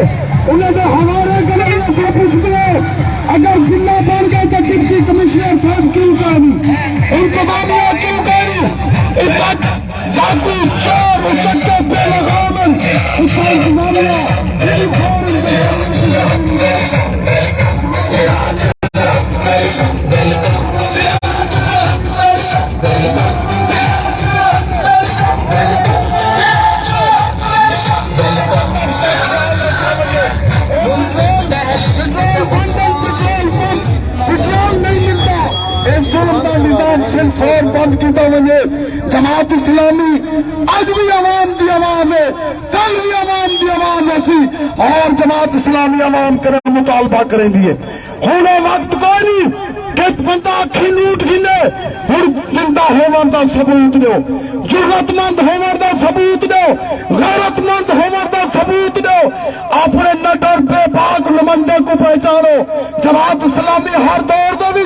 انہیں تو ہمارے گلے سے پوچھ دو اگر ضلع بن گئے تو ڈپٹی کمشنر صاحب کیوں کہنی انتظامیہ کیوں کہنی ڈاکو چور اچکے بے لگامن اس کا انتظامیہ بند کیتا وجے جماعت اسلامی اج بھی عوام دی آواز ہے کل بھی عوام دی آواز ایسی اور جماعت اسلامی عوام کرے مطالبہ کریں دیے ہونے وقت کوئی نہیں کہ بندہ اکھی لوٹ گنے ہن زندہ ہون دا ثبوت دو جرأت مند ہون دا ثبوت دو غیرت مند ہون دا ثبوت دو اپنے نڈر بے باک نمائندے کو پہچانو جماعت اسلامی ہر دور دے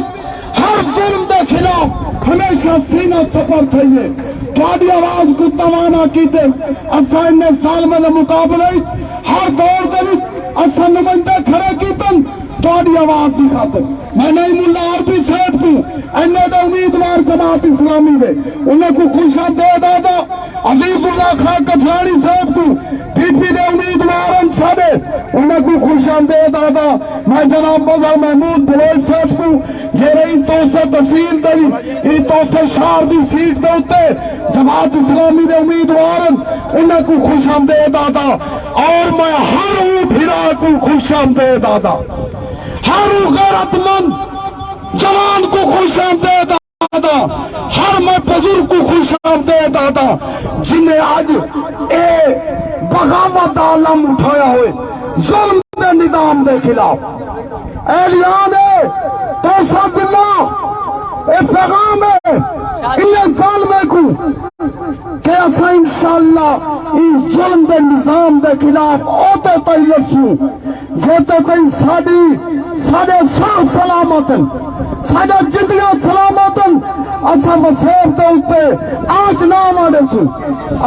ہر ظلم دے خلاف ہمیشہ سینہ سفر تھئیے تھوڑی آواز کو توانا کیتے اسا انہیں سال میں مقابلے ہر دور دے اسا نمائندے کھڑے کیتن تھوڑی آواز دی خاطر میں نہیں ملا عربی صاحب کو انہیں دے امیدوار جماعت اسلامی دے انہیں کو خوش آمدید آدا عزیز اللہ خان کفلانی صاحب کو پی پی دے امیدوار انسادے انہیں کو خوش آمدید آدا میں جناب بزر محمود بلوچ صاحب کو جے رہی تو سے تحصیل دی ای تو سے شہر دی سیٹ دے ہوتے جماعت اسلامی دے امیدوارن انہیں کو خوش آمدید آدا اور میں ہر بھیرا کو خوش آمدید آدا ہر غیرت مند جوان کو خوش آمدید آدا ہر میں بزرگ کو خوش آمدید آدا جنہیں آج اے بغاوت عالم اٹھایا ہوئے ظلم دے نظام دے خلاف اعلان ہے توسا ضلع اے پیغام ہے انہیں ظالمے کو کہ اسا انشاءاللہ اس ظلم دے نظام دے خلاف اوتے تائی لڑسوں جوتے تائی ساڑے سر سلامتن ساڑے جندگاں سلامتن اسا مسیب تے ہوتے آج نام آڑے سوں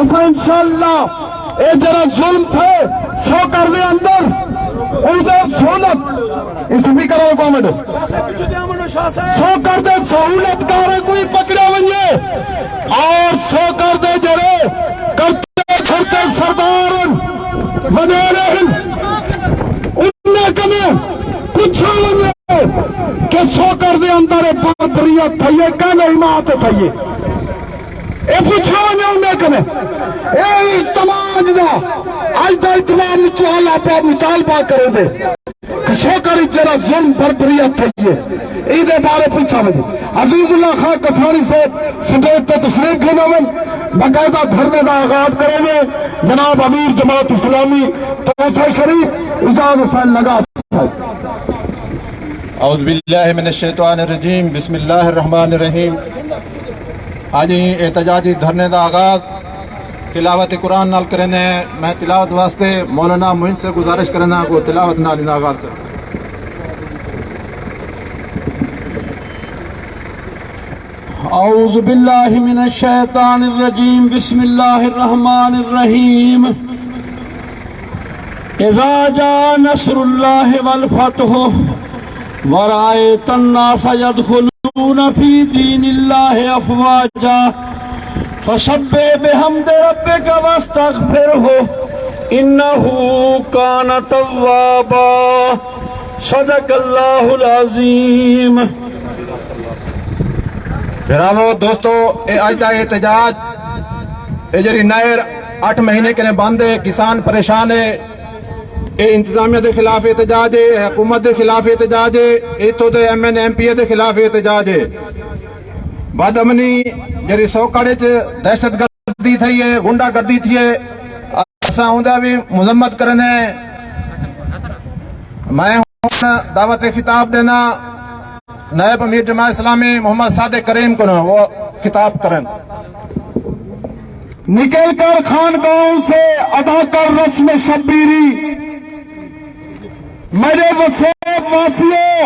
اسا انشاءاللہ اے جرا ظلم تھے سو کر دے اندر اردے سہولت اس بھی کرو کومنٹ سو کر دے سہولت کارے کوئی پکڑے ونجے اور سو کر دے جرے کرتے کرتے سردارن ونیرہن انہیں کنے پچھا ونجے کہ سو کر دے اندر بربریت تھئیے کنے حمایت تھئیے اے پچھا ونجے انہیں کنے اے اجتماع دا آج دا اجتماع مطالعہ پہ مطالبہ کرے دے سو کر جرا ظلم بربریت تھئیے ایدے بارے پچھا ونجے عزیز اللہ خان کفانی سے سٹیج تے تشریف لینا من باقاعدہ دھرنے دا آغاز کریں گے جناب امیر جماعت اسلامی توسا شریف اجازت فیل لگا اعوذ باللہ من الشیطان الرجیم بسم اللہ الرحمن الرحیم آج احتجاجی دھرنے دا آغاز تلاوت قرآن نال کرنے میں تلاوت واسطے مولانا معین سے گزارش کرنا کو تلاوت نال آغاز کر اعوذ باللہ من الشیطان الرجیم بسم اللہ الرحمن الرحیم اذا جاء نصر اللہ والفتح ورأيت الناس يدخلون في دين الله افواجا فسبح بحمد ربك واستغفره انه كان توابا صدق اللہ العظیم. براو دوستو اے آج دا احتجاج اے جری نائر 8 مہینے کے بند ہے کسان پریشان ہے اے انتظامیہ دے خلاف احتجاج ہے حکومت دے خلاف احتجاج ہے اے تو دے ایم این ایم پی دے خلاف احتجاج ہے بد امنی جری سوکاڑے چ دہشت گردی تھی ہے گنڈا گردی تھی ہے اساں ہوندا بھی مذمت کرنے میں دعوت خطاب دینا نائب امیر جماعت اسلامی محمد صادق کریم کو وہ خطاب کریں. نکل کر خانقاہوں سے ادا کر رسم شبیری میرے وسیب واسیوں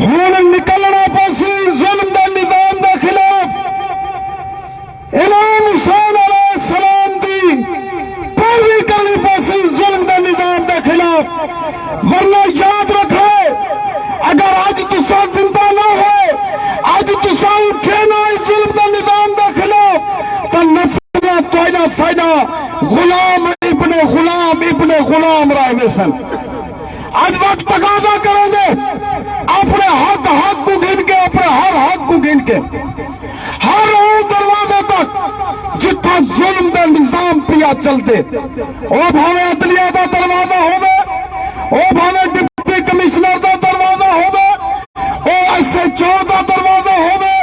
ہون نکلنا پاسی ظلم دے نظام دے خلاف امام حسین علیہ السلام دی پیروی کرنی پاسی ظلم دے نظام دے خلاف سجا غلام ابن غلام رہے سن. آج وقت تقاضا کریں گے اپنے حق کو گن کے, اپنے ہر حق کو گن کے, ہر وہ دروازے تک جتھا ظلم دے نظام پیا چلتے, او بھاوے عدلیہ دا دروازہ ہوگا, او بھاوے ڈپٹی کمشنر دا دروازہ ہوگا, او SHO دا دروازہ ہوگا,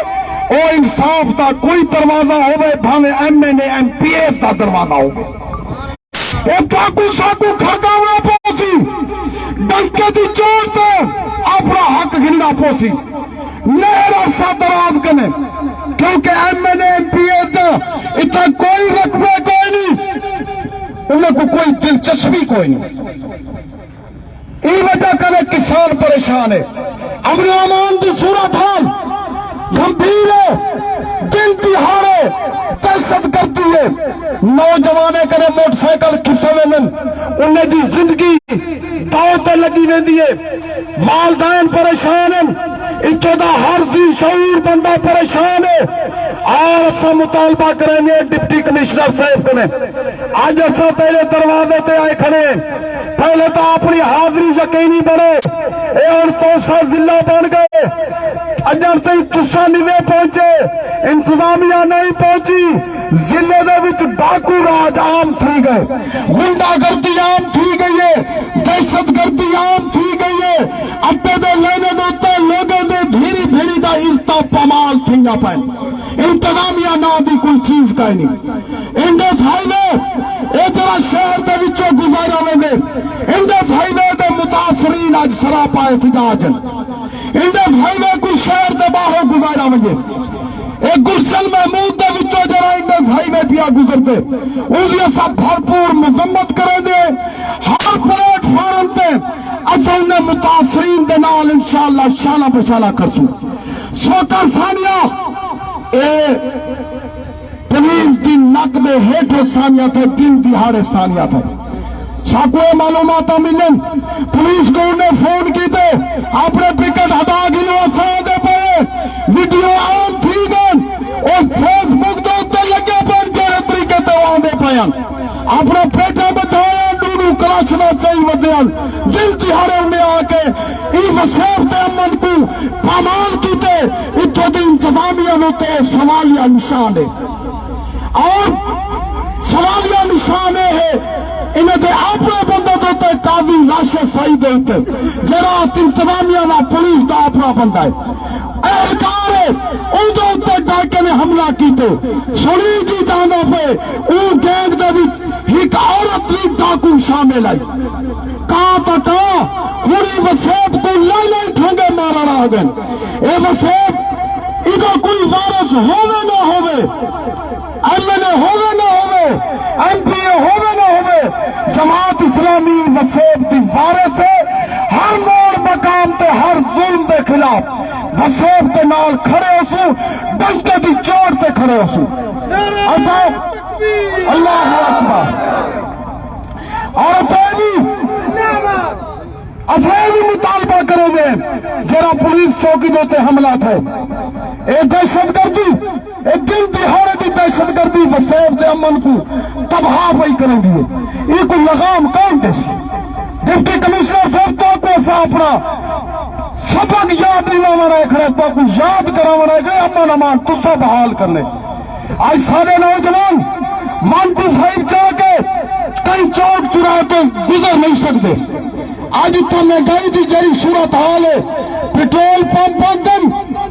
او انصاف دا کوئی دروازہ ہوگا, بھاوے MNA MPF دا دروازہ ہوگا. اے ڈاکو ساکو کھڑکاونا پوسی, ڈنکے دی چوٹ تے اپنا حق گننا پوسی, نہر عرصہ دراز کنے, کیونکہ MNA MPF دا اتنا کوئی رقبے کوئی نہیں, انہیں کو کوئی دلچسپی کوئی نہیں. ای وجہ کرے کسان پریشان ہے, امن و امان دی صورتحال گھمبیر ہے, دن دہاڑے دہشت گردی ہے, نوجوانے کرے موٹر سائیکل کسے وینن, انہیں دی زندگی داؤ تے لگی ویندی ہے, والدین پریشان ہیں, ابتدا ہر ذی شعور بندہ پریشان ہے. اور اسا مطالبہ کریں گے ڈپٹی کمشنر صاحب کنے, آج اسا تیرے دروازے تے آئے کھڑے, پہلے تو اپنی حاضری یقینی بنے, اے اور توسا ضلع بن گئے, اجر تھی تسا نہیں پہنچے, انتظامیہ نہیں پہنچی, ضلع دے وچ ڈاکو راج عام تھی گئے, غنڈا گردی عام تھی گئی ہے, دہشت گردی عام تھی گئی ہے, اٹے دے لینے دوتے لوگوں دے بھیری بھیری دا عزتہ پامال تھی گا پائن, انتظامیہ نہ دی کوئی چیز کا نہیں. انڈس ہائی وے اے جرا شہر دے وچوں گزارا ویندے, انڈس ہائی وے دے متاثرین اج سراپا احتجاج ہیں, انڈس ہائی وے کوئی شہر دے باہر گزارا ویندے, ایک گلشن محمود دے وچوں جرا انڈس ہائی وے پیا گزرتے, اس لیے سب بھرپور مذمت کریں دے, ہر پلیٹ فارم تے اصل نے متاثرین دے نال انشاءاللہ شانہ بشانہ کرسوں. سوکر ثانیہ اے پولیس دی نک دے ہیٹھو ثانیہ تھے, دن دہاڑے ثانیہ تھے. ساکوے معلومات ملن, پولیس کو انہیں فون کی تے اپنے پکٹ ہٹا گنو سا دے پئے, ویڈیو عام تھی گن, اور فیس بک دے اتے لگے پر جڑے طریقے تے آندے پئن, اپنا پیٹا بتایا ڈوڈو کلاشنا چاہیے ودیان, دل دہاڑے انہیں آ کے ای وسیب تے امن کو پامال کیتے, اتو دی انتظامیہ نوتے سوالیہ نشان ہے, اور سوالیہ نشان ہے انہیں دے اپنے بندہ دوتے قاضی لاشے صحیح دیتے, جرات انتظامیہ نا پولیس دا اپنا بندہ ہے, اہلکار ہے ان دوتے ڈاکے نے حملہ کیتے, سنی جی جانا پہ ان گینگ دے وچ ایک عورت لی ڈاکو شامل آئی, کہاں تکا پوری وسیب کو لے لے ٹھونگے مارا رہا گئن. اے وسیب ادھا کوئی وارث ہوئے نہ ہوئے, MNA ہوئے نہ ہوئے, MPA ہوئے نہ ہوئے, جماعت اسلامی وسیب دی وارث ہے, ہر موڑ مقام تے ہر ظلم دے خلاف وسیب تے نال کھڑے ہو سو, ڈنکے دی چوٹ تے کھڑے ہو سو. اللہ اکبر. اور اسے بھی مطالبہ کرو گے جرا پولیس چوکی دوتے حملہ تھے, اے دہشت گردی, اے دن دہاڑے دی دہشت گردی وسیب دے امن کو تباہ وہی کریں گی. یہ کو لگام کون دے سی, ڈپٹی کمشنر صاحب تو کو ایسا اپنا سبق یاد نہیں لانا رہے کھڑے, تو کو یاد کرانا رہے گئے امن امان تو سب بحال کرنے. آج سارے نوجوان 125 جا کے کئی چوک چرائے تو گزر نہیں سکتے. آج اتنا مہنگائی دی جاری صورت حال ہے, پیٹرول پمپ بندن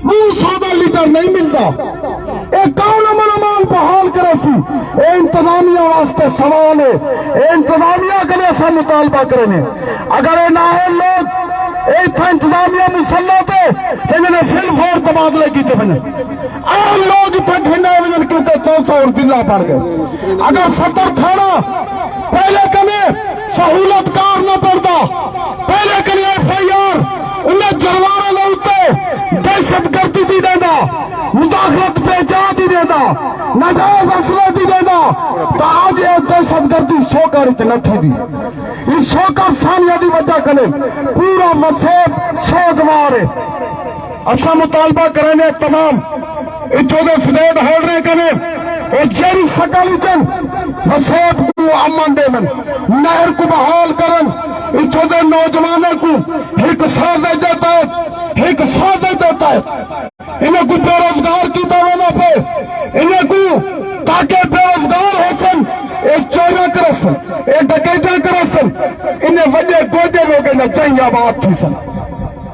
200 لیٹر نہیں ملتا. ایک کون امن امان بحال کرے سی, اے انتظامیہ واسطے سوال ہے, اے انتظامیہ کے لیے سا مطالبہ کرنے. اگر اے ناہل لوگ اے تھا انتظامیہ مسلح تے جنہیں فل فور تبادلے کیتے بنے, عام لوگ اتھا گھنے وجن کیونکہ 200 اور دلہ پڑ گئے. اگر صدر تھانا پہلے کنے سہولت کار نہ پڑتا, پہلے کنے FIR انہیں جروارے لوٹے دہشت گردی دی دینا, مداخلت بیجا دی دینا, نجائز اصلہ دی دینا, تو آج یہ دہشت گردی سوکر اتنٹھی دی. اس سوکر ثانیہ دی وجہ کنے پورا وسیب سوگوار ہے. اچھا مطالبہ کرنے تمام اتھو دے سٹیٹ ہولڈرے کنے جیری سکالی چن وسیعت کو امن دیمن نہر کو بحال کرن اتھو دے نوجوانوں کو ایک سازے دیتا ہے انہیں کو بے روزگار کی دعوانا پہ انہیں کو تاکہ بے روزگار ہو سن ایک چوریاں کرسن ایک ڈکیتیاں کرسن انہیں وجہ گوجے لوگے نہ چاہیے آباد تھی سن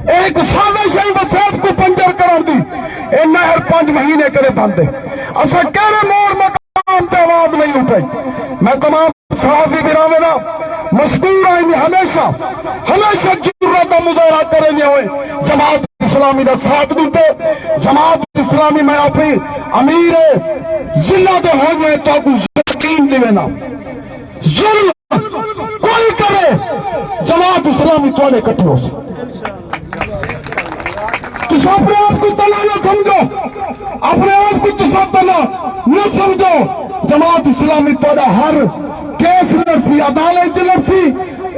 ایک سازش ہے وسیعت کو پنجر کرن دی اے نہر 5 مہینے کرے بندے اسا کہرے موڑ مقام تے آواز نہیں اٹھائی میں تمام صحافی براوینا مشکور آئیں ہمیشہ جرات کا مظاہرہ کرنے ہوئے جماعت اسلامی کا ساتھ دیتے جماعت اسلامی میں اپنی امیر ضلع دے ہو گئے تو آپ یقین دینا ظلم کوئی کرے جماعت اسلامی تھوڑے کٹھے ہو سکتے تو اپنے آپ کو تلا نہ سمجھو اپنے آپ کو تو سب تلا نہ سمجھو جماعت اسلامی تھوڑا ہر کیس لڑسی عدالت لڑسی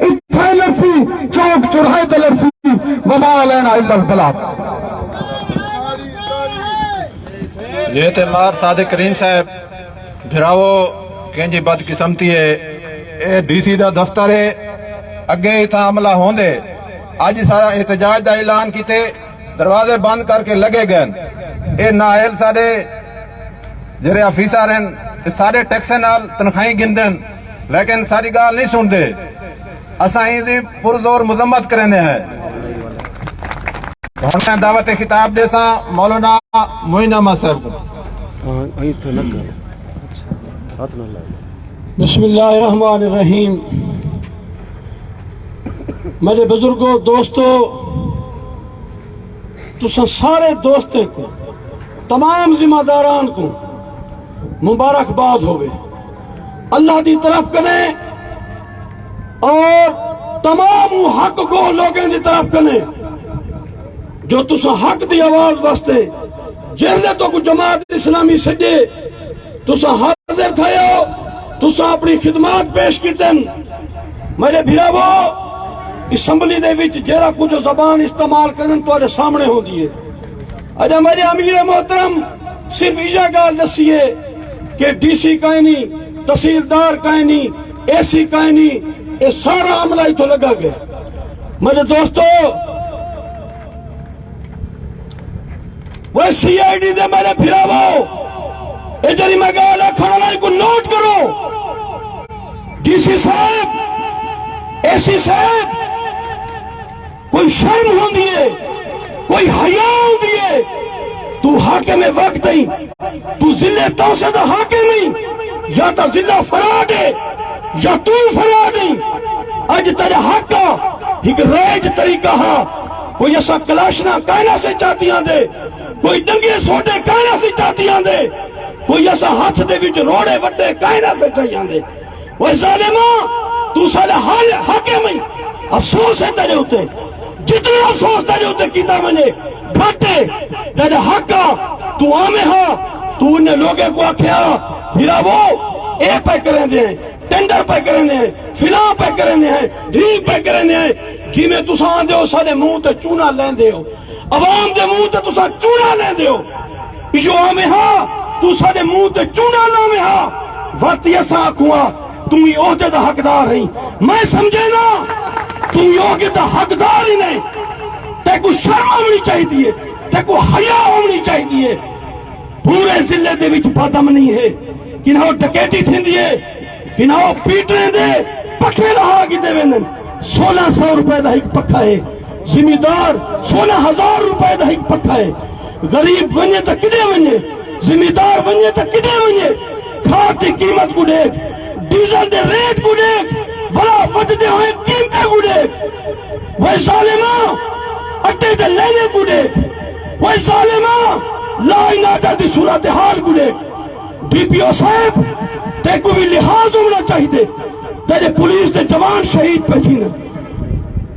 اتھائی لڑسی چوک چڑھائی لڑسی وما علینا الا البلاغ یہ تیمار صادق کریم صاحب بھراو کنجی بد قسمتی ہے اے ڈی سی دا دفتر ہے اگے اتھا عملہ ہوندے آج سارا احتجاج دا اعلان کیتے دروازے بند کر کے لگے گئے اے ناہل سارے جرے آفیسر ہیں سارے ٹیکسے نال تنخواہیں گندن لیکن ساری گال نہیں سن دے اسائیں دی پرزور مذمت کرنے ہیں ہمیں دعوت خطاب دے سا مولانا معین احمد صاحب کو بسم اللہ الرحمن الرحیم میرے بزرگوں دوستوں تسا سارے دوستوں کو تمام ذمہ داران کو مبارکباد ہوئے اللہ دی طرف کریں اور تمام حق کو لوگوں دی طرف کریں جو تسا حق دی آواز واسطے جہلے تو کو جماعت اسلامی سجے تسا حاضر تھے ہو تسا اپنی خدمات پیش کیتن میرے بھراوو اسمبلی دے وچ جیرا کچھ زبان استعمال کرن تو سامنے ہو دیئے اجا میرے امیر محترم صرف ایجا گال دسیے کہ ڈی سی کائنی تحصیلدار کائنی اے سی کائنی یہ سارا عملہ ہی تو لگا گیا میرے دوستو وہ سی آئی ڈی دے میرے بھراوو اے جری میں گالا کھڑا کو نوٹ کرو ڈی سی صاحب اے سی صاحب کوئی شرم ہوں دیئے کوئی حیاء ہوں دیئے تو حاکم وقت ہی تو ضلع توسط حاکم ہی یا تا ضلع فراد ہے یا تو فراد ہی اج تیرے حق کا ایک ریج طریقہ ہاں کوئی ایسا کلاشنا کائنہ سے چاہتی آن دے کوئی ڈنگے سوٹے کائنہ سے چاہتی آن دے کوئی ایسا ہاتھ دے وچ روڑے وڈے کائنہ سے چاہتی آن دے وہ ظالمہ تو سالے حاکم ہی افسوس ہے تیرے ہوتے جتنے افسوس تیرے ہوتے کیتا میں نے گھٹے تیرے حق کا تو آمے ہاں تو انہیں لوگے کو آکھیا پھرا وہ اے پہ کریں دے ٹینڈر پہ کریں دے فلاں پہ کریں دے ڈھی پہ کریں دے جی میں تسان دے ہو سارے منہ تے چونا لین دے ہو عوام دے منہ تے تسان چونا لین دے ہو جو آمے ہاں تو سارے منہ تے چونا لامے ہاں واتی ایسا آکھوا تم ہی عہدے دا حقدار ہیں میں سمجھے نا تم ہی عہدے دا حقدار ہی نہیں تے کو شرم ہونی چاہی دیئے تے کو حیاء ہونی چاہی دیئے پورے ضلع دے وچ بدامنی ہے کنہاں ڈکیتی تھیں دیئے کنہاں پیٹنے دے پکھے رہا کی دے ویندن 1600 روپے دا ایک پکھا ہے زمیندار 16,000 روپے دا ایک پکھا ہے غریب ونجے تا کدے ونجے زمیندار ونجے تا کدے ونجے کھاد دی قیمت کو دیکھ ڈیزل دے ریٹ کو دیکھ ولا وجدے ہوئے قیمتیں کو دیکھ وہ ظالمہ اٹے دے لینے کو دیکھ وہ ظالمہ لا اناٹا دی صورتحال کو دیکھ ڈی پی او صاحب تے کو بھی لحاظ ہونا چاہیے تیرے پولیس دے جوان شہید پہچینا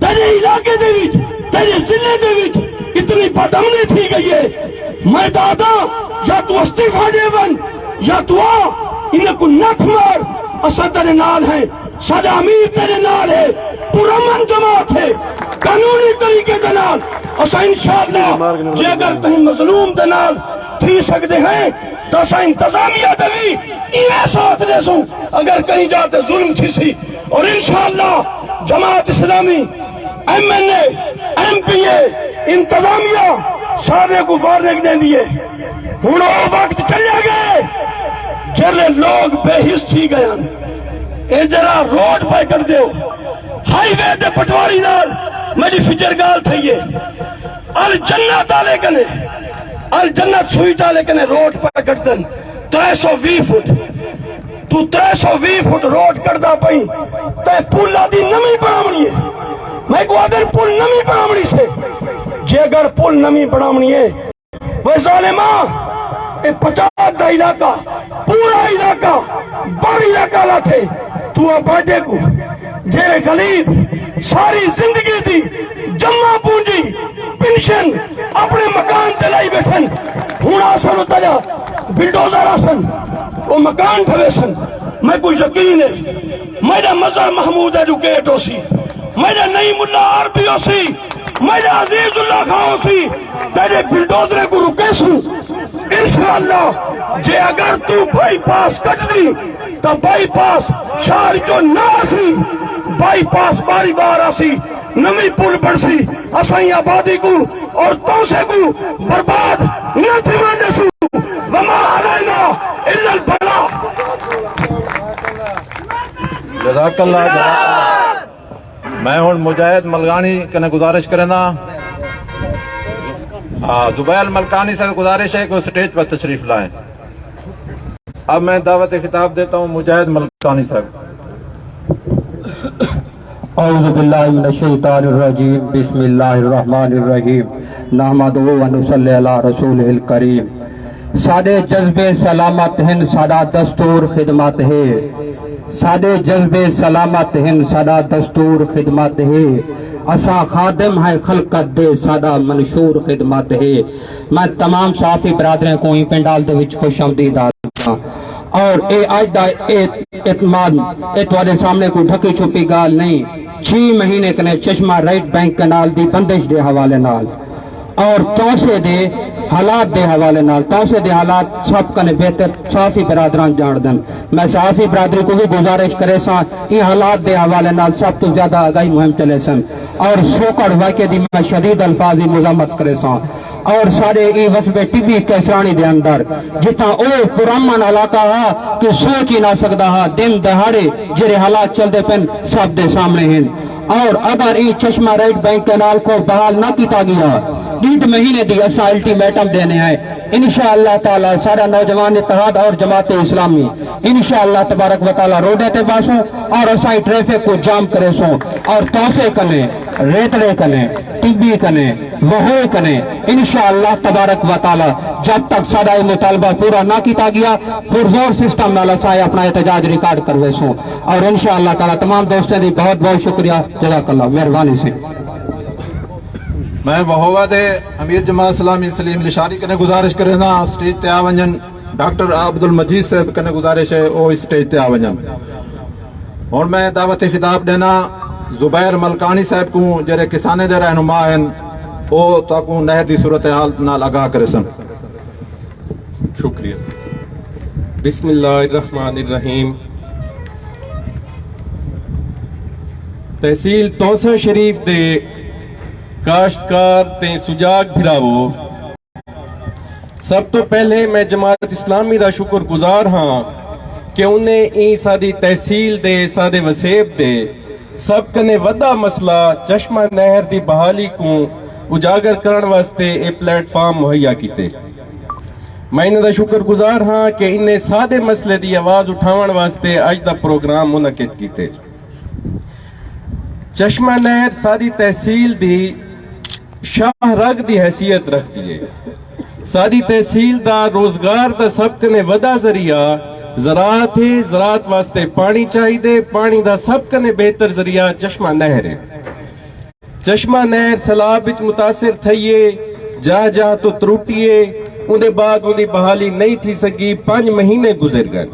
تیرے علاقے دے وچ تیرے ضلع دے وچ اتنی بدامنی تھی گئی ہے میں دادا یا تو استعفا دے بن یا تو آ انہیں کو نٹ مار اسا تیرے نال ہے سادہ امیر تیرے نال ہے پرامن جماعت ہے قانونی طریقے دے نال اسا انشاءاللہ جے اگر کہیں مظلوم دے نال تھی سکتے ہیں تو اسا انتظامیہ دے بھی ایویں ساتھ دے سوں اگر کہیں جاتے ظلم تھی سی. اور انشاءاللہ Jamaat Islami M N A M P A انتظامیہ سارے کو وارننگ دے دیے. ہوں وہ وقت چلے گئے جلے لوگ بے حس تھی گئے. اے جرا روڈ پہ کر دیو ہائی وے دے پٹواری نال میری فجر گال تھئیے الجنت آلے کنے الجنت سوئیٹ آلے کنے روڈ پہ کر دن 320 فٹ تو 320 فٹ روڈ کردہ پئی تے پولا دی نمی بنامنی ہے. میں کو اگر پل نمی بنامنی سے جے اگر پل نمی بنامنی ہے وہ ظالماں اے 50 دا علاقہ پورا علاقہ بڑی علاقہ لا تھے تو آبادے کو جیرے غلیب ساری زندگی دی جمع پونجی پنشن اپنے مکان تلائی بیٹھن ہون آسن اتایا بلڈوزر آسن وہ مکان ٹھوے سن. میں کو یقین ہے میرا مزہ محمود ایڈوکیٹ ہو سی میرا نعیم اللہ عربی ہو سی میرا عزیز اللہ خان ہو سی تیرے بلڈوزرے کو رکے سن انشاءاللہ. جے اگر تو بائی پاس کٹ دی تو بائی پاس شہر جو نہ سی بائی پاس باری بار آسی نمی پل بڑھ سی اسائی آبادی کو اور توسے کو برباد نہ تھی مانے سو وما علینا الا البلاء. جزاک اللہ. میں ہوں مجاہد ملکانی کنے گزارش کرنا زبیر ملکانی سے گزارش ہے کہ سٹیج پر تشریف لائیں. اب میں دعوت خطاب دیتا ہوں مجاہد ملکانی صاحب. اعوذ باللہ من الشیطان الرجیم بسم اللہ الرحمن الرحیم نحمدہ و نصلی علی رسولہ الکریم. سادے جذبے سلامت ہن سادہ دستور خدمت ہے سادے جذبے سلامت ہن سادہ دستور خدمت ہے اسا خادم ہے خلقت دے سادہ منشور خدمت ہے. میں تمام صحافی برادریں کو ہی پنڈال دے وچ خوش آمدید آتا اور اے آج دا اعتماد اے تواڈے سامنے کو ڈھکی چھپی گال نہیں. 6 مہینے کنے چشمہ رائٹ بینک کنال دی بندش دے حوالے نال اور توسے دے حالات دے حوالے نال توسے دے حالات سب کنے بہتر صحافی برادران جان دن. میں صحافی برادری کو بھی گزارش کرے ساں یہ حالات دے حوالے نال سب تو زیادہ آگاہی مہم چلے سن اور سوکڑ واقعے دی میں شدید الفاظی مذمت کرے ساں. اور سارے ای وصبے ٹبی کیسرانی دے اندر جتنا او پرامن علاقہ ہا کہ سوچ ہی نہ سکتا ہا دن دہاڑے جرے حالات چل دے پن سب دے سامنے ہیں. اور اگر ای چشمہ رائٹ بینک کنال کو بحال نہ کیتا گیا 1.5 مہینے دی اسا الٹیمیٹم دینے ہیں انشاءاللہ تعالی سارا نوجوان اتحاد اور جماعت اسلامی انشاءاللہ تبارک و تعالی روڈے تے باسوں اور اسائی ٹریفک کو جام کرے سوں اور توسے کنے ریتڑے کنے ٹبی کنے وہو کنے انشاءاللہ تبارک و تعالی جب تک سارا مطالبہ پورا نہ کیتا گیا پرزور سسٹم نال اسائی اپنا احتجاج ریکارڈ کروے سوں اور انشاءاللہ تعالی تمام دوستیں دی بہت بہت شکریہ. جزاک اللہ. مہربانی سے میں وہوا دے امیر جماعت اسلامی سلیم لشاری کنے گزارش کرے نا سٹیج تے آونجن. ڈاکٹر عبد المجید صاحب کنے گزارش ہے وہ سٹیج تے آونجن. اور میں دعوت خطاب دینا زبیر ملکانی صاحب کو جرے کسانے دے رہنما ہیں وہ تاکو نہر دی صورتحال نال آگاہ کرے سن. شکریہ. بسم اللہ الرحمن الرحیم. تحصیل توسا شریف دے کاشتکار تے سجاگ بھراو سب تو پہلے میں جماعت اسلامی دا شکر گزار ہاں کہ انہیں ای سادی تحصیل دے سادے وسیب دے سب کنے ودا مسئلہ چشمہ نہر دی بحالی کو اجاگر کرن واسطے اے پلیٹ فارم مہیا کیتے. میں انہیں دا شکر گزار ہاں کہ انہیں سادے مسئلے دی آواز اٹھاون واسطے آج دا پروگرام منعقد کیتے. چشمہ نہر سادی تحصیل دی شاہ رگ دی حیثیت رکھتی ہے. سادی تحصیل دا روزگار دا سب کنے ودا ذریعہ زراعت ہے. زراعت واسطے پانی چاہی دے. پانی دا سب کنے بہتر ذریعہ چشمہ نہر ہے. چشمہ نہر سیلاب وچ متاثر تھئیے جا جا تو تروٹیے اندے بعد اندی بحالی نہیں تھی سکی. 5 مہینے گزر گئے.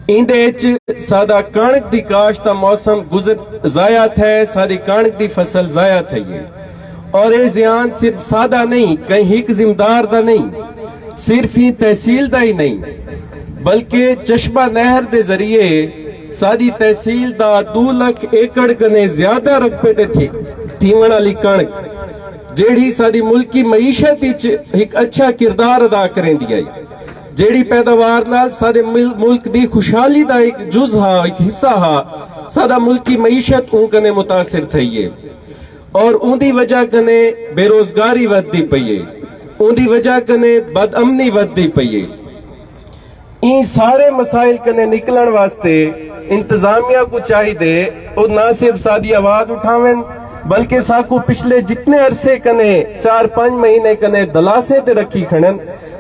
اندے اچ سادہ کانک دی کاشت دا موسم گزر ضائع ہے. سادی کانک دی فصل ضائع تھئی ہے اور اے زیان صرف سادہ نہیں کہیں ہک زمدار دا نہیں صرف ہی تحصیل دا ہی نہیں بلکہ چشمہ نہر دے ذریعے ساری تحصیل دا 2 لکھ ایکڑ کنے زیادہ رقبے تے تھیون والی کنک جیڑی ساری ملکی معیشت وچ ایک اچھا کردار ادا کریں دی آئی، جیڑی پیداوار نال سارے ملک دی خوشحالی دا ایک جز ہا، ایک حصہ ہا، سارا ملکی معیشت اون کنے متاثر تھئی ہے اور اون دی وجہ کنے بے روزگاری ودی پئی ہے، اون دی وجہ کنے بد امنی ودی پئی ہے۔ این سارے مسائل کنے نکلن واسطے انتظامیہ کو چاہی دے اور نہ صرف ساری آواز اٹھاویں بلکہ ساکو پچھلے جتنے عرصے کنے 4-5 مہینے کنے دلاسے تے رکھی کھڑن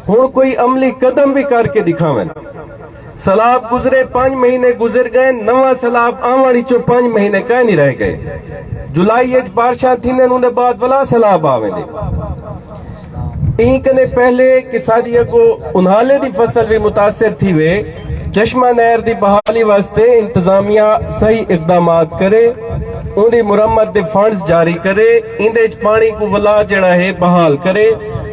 ہون کوئی عملی قدم بھی کر کے دکھاویں۔ سیلاب گزرے 5 مہینے گزر گئے، نواں سیلاب آوانی چو 5 مہینے کہیں نہیں رہ گئے، جولائی اچ بارشاں تھینے انہوں نے بعد ولا سیلاب آویں دے۔ این کنے پہلے کہ سادیہ کو انہالے دی فصل بھی متاثر تھی وے، چشمہ نہر دی بحالی واسطے انتظامیہ صحیح اقدامات کرے، ان دی مرمت دے فنڈز جاری کرے، ان دے پانی کو ولا جڑا ہے بحال کرے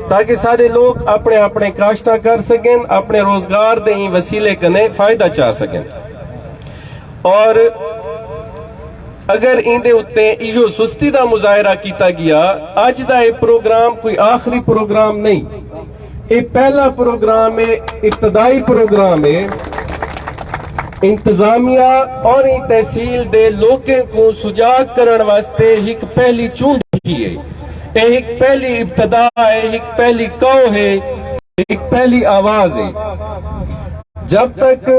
تاکہ سارے لوگ اپنے اپنے کاشتہ کر سکیں، اپنے روزگار دے وسیلے کنے فائدہ چاہ سکیں۔ اور اگر ان دے اتے ایجو سستی دا مظاہرہ کیتا گیا، آج دا یہ پروگرام کوئی آخری پروگرام نہیں، یہ پہلا پروگرام ہے، ابتدائی پروگرام ہے۔ انتظامیہ اور این تحصیل دے لوگوں کو سجاگ کرن واسطے ایک پہلی چونڈی ہے، ایک پہلی ابتدا ہے، ایک پہلی کو ہے، ایک پہلی آواز ہے۔ جب تک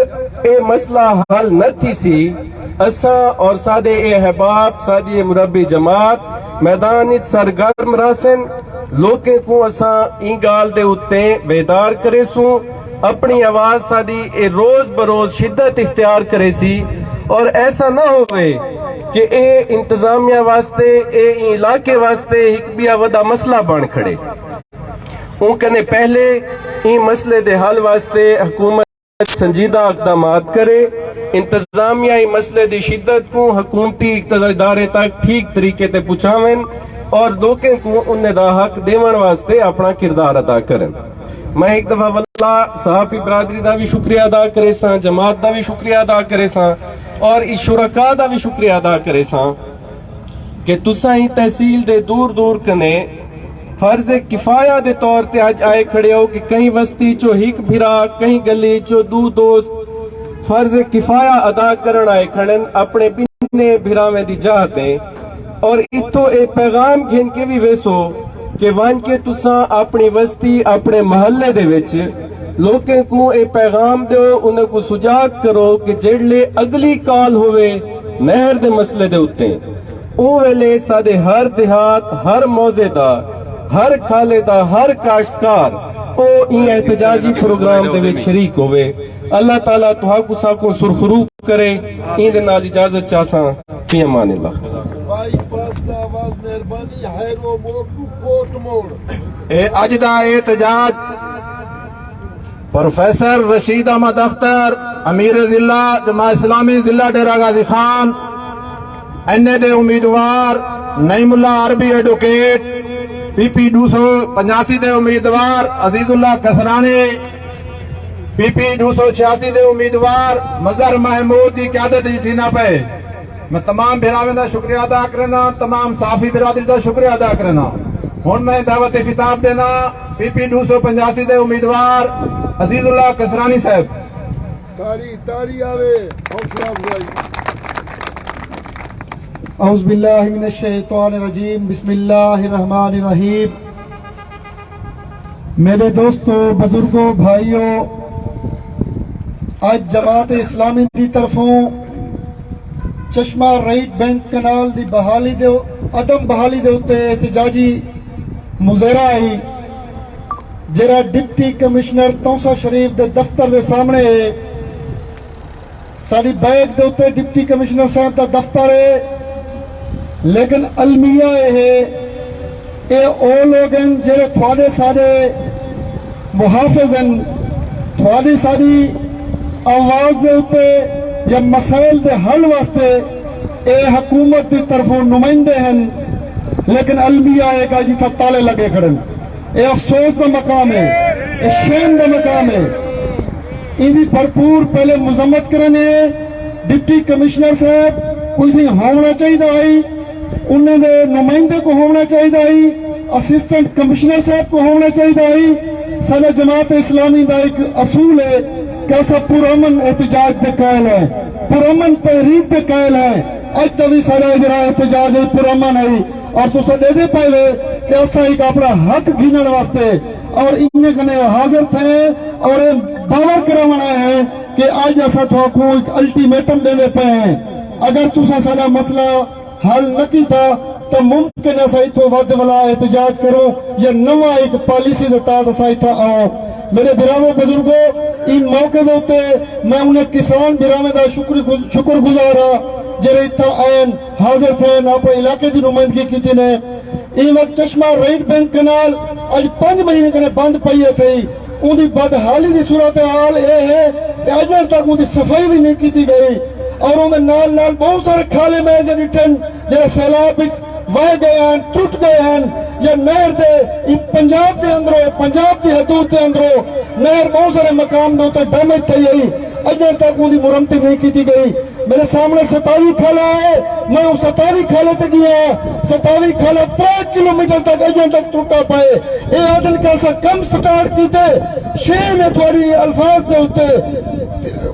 اے مسئلہ حل نہ تھی سی، اساں اور سادے اے احباب سادی مربی جماعت میدان سرگرم راسن، لوگوں کو اساں این گال دے اتے بیدار کرے سوں، اپنی آواز سادی اے روز بروز شدت اختیار کرے سی، اور ایسا نہ ہوئے کہ اے انتظامیہ واسطے اے علاقے واسطے ایک بیا ودا مسئلہ بن کھڑے۔ ان کنے پہلے این مسئلے دے حل واسطے حکومت سنجیدہ اقدامات کرے، انتظامیہ ای مسئلے دی شدت کو حکومتی اقتدارے تک ٹھیک طریقے تے پہنچاویں اور لوگوں کو انہیں دا حق دیون واسطے اپنا کردار ادا کریں۔ میں ایک دفعہ واللہ صحافی برادری دا بھی شکریہ ادا کرے ساں، جماعت دا بھی شکریہ ادا کرے ساں اور اس شرکاء دا بھی شکریہ ادا کرے ساں کہ تساں ہی تحصیل دے دور دور کنے فرض کفایہ دے طور تے آج آئے کھڑے ہو کہ کہیں وستی چو ہک بھرا، کہیں گلی چو دو دوست فرض کفایہ ادا کرن آئے کھڑن اپنے بنے بھراویں دی جاہ دیں، اور اتو اے پیغام گھن کے بھی ویسو کہ وان کے تساں اپنی وستی اپنے محلے دے وچ لوگوں کو اے پیغام دیو، انہیں کو سجاگ کرو کہ جڑلے اگلی کال ہوئے نہر دے مسئلے دے اتے او ویلے سادے ہر دیہات، ہر موزے دا، ہر کھالے دا، ہر کاشتکار او این احتجاجی پروگرام دے وچ شریک ہوئے۔ اللہ تعالیٰ توہا کو ساکو سرخرو کرے، این دے نال اجازت چاہساں، فی امان اللہ۔ بائی پاس دا آواز مہربانی ہیرو موڑ ٹو کوٹ موڑ۔ اے اج دا احتجاج پروفیسر رشید احمد اختر، امیر ضلع جماعت اسلامی ضلع ڈیرہ غازی خان، این اے دے امیدوار نعیم اللہ عربی ایڈوکیٹ، پی پی 285 دے امیدوار عزیز اللہ کسرانی، پی پی 286 دے امیدوار مظہر محمود دی قیادت جینا پہ میں تمام بھراویں دا شکریہ ادا کرنا، تمام صحافی برادری دا شکریہ ادا کرنا۔ ہن میں دعوت خطاب دینا پی پی 285 دے امیدوار عزیز اللہ کسرانی صاحب۔ تاڑی آوے، حوصلہ افزائی۔ اعوذ باللہ من الشیطان الرجیم، بسم اللہ الرحمن الرحیم۔ میرے دوستو، بزرگوں، بھائیوں، آج جماعت اسلامی دی طرفوں چشمہ رائٹ بینک کنال دی بحالی دے عدم بحالی دے اتے احتجاجی مظاہرہ آئی جرا ڈپٹی کمشنر توسا شریف دے دفتر دے سامنے ہے۔ ساری بیگ دے اتے ڈپٹی کمشنر صاحب دا دفتر ہے، لیکن المیہ ہے اے او لوگ ہیں جرے تھوڑے سارے محافظ ہیں، تھوڑی ساری آواز دے اتے یا مسائل دے حل واسطے اے حکومت دی طرفوں نمائندے ہیں، لیکن المیہ ہے کہ جی تھا تالے لگے کھڑن۔ اے افسوس دا مقام ہے شیم دا مقام ہے ان دی بھرپور پہلے مذمت کرنے ڈپٹی کمشنر صاحب کوئی ہونا چاہیے انہیں دے نمائندے کو ہونا چاہیے اسسٹنٹ کمشنر صاحب کو ہونا چاہیے سارے جماعت اسلامی دا ایک اصول ہے کہ ایسا پرامن احتجاج دے قائل ہے پرامن تحریک دے قائل ہے اج تبھی سارا جرا احتجاج ہے پرامن ہے اور تو سب دے پائے کہ ایسا ایک اپنا حق گھینن واسطے اور انہیں کنے حاضر تھے اور باور کراونا ہے کہ آج ایسا تو کو ایک الٹیمیٹم دینے پہ ہیں اگر تسا سارا مسئلہ حل نہ کیتا تو ممکن ہے سائی تو ود والا احتجاج کرو یا نوا ایک پالیسی دیتا تو سائی تھا آؤ میرے براو بزرگوں ان موقع دوتے میں انہیں کسان براو دا شکر گزارا جرے تا آئین حاضر تھے اپنے علاقے دی نمائندگی کی تھی نے این وقت چشمہ رائٹ بینک کنال آج 5 مہینے کنے بند پائیے تھے ان دی بدحالی دی صورتحال یہ ہے کہ اجر تک ان دی صفائی بھی نہیں کی گئی اور انہیں نال نال بہت سارے کھالے میں جنیٹن جنہیں سیلاب وائے گئے ہیں ٹوٹ گئے ہیں یا نہر دے پنجاب دے اندروں پنجاب دی حدود دے اندروں نہر بہت سارے مقام دے ہوتے ڈیمیج تھے یہی اجر تک ان دی مرمتی نہیں کی گئی میرے سامنے 27 کھالا ہے میں اس 27 کھالے تک گیا 27 کھالا 3 کلومیٹر تک اجر تک ٹوٹا پائے اے آدن کیسا کم سٹارٹ کیتے شیر میں تھوڑی الفاظ دے ہوتے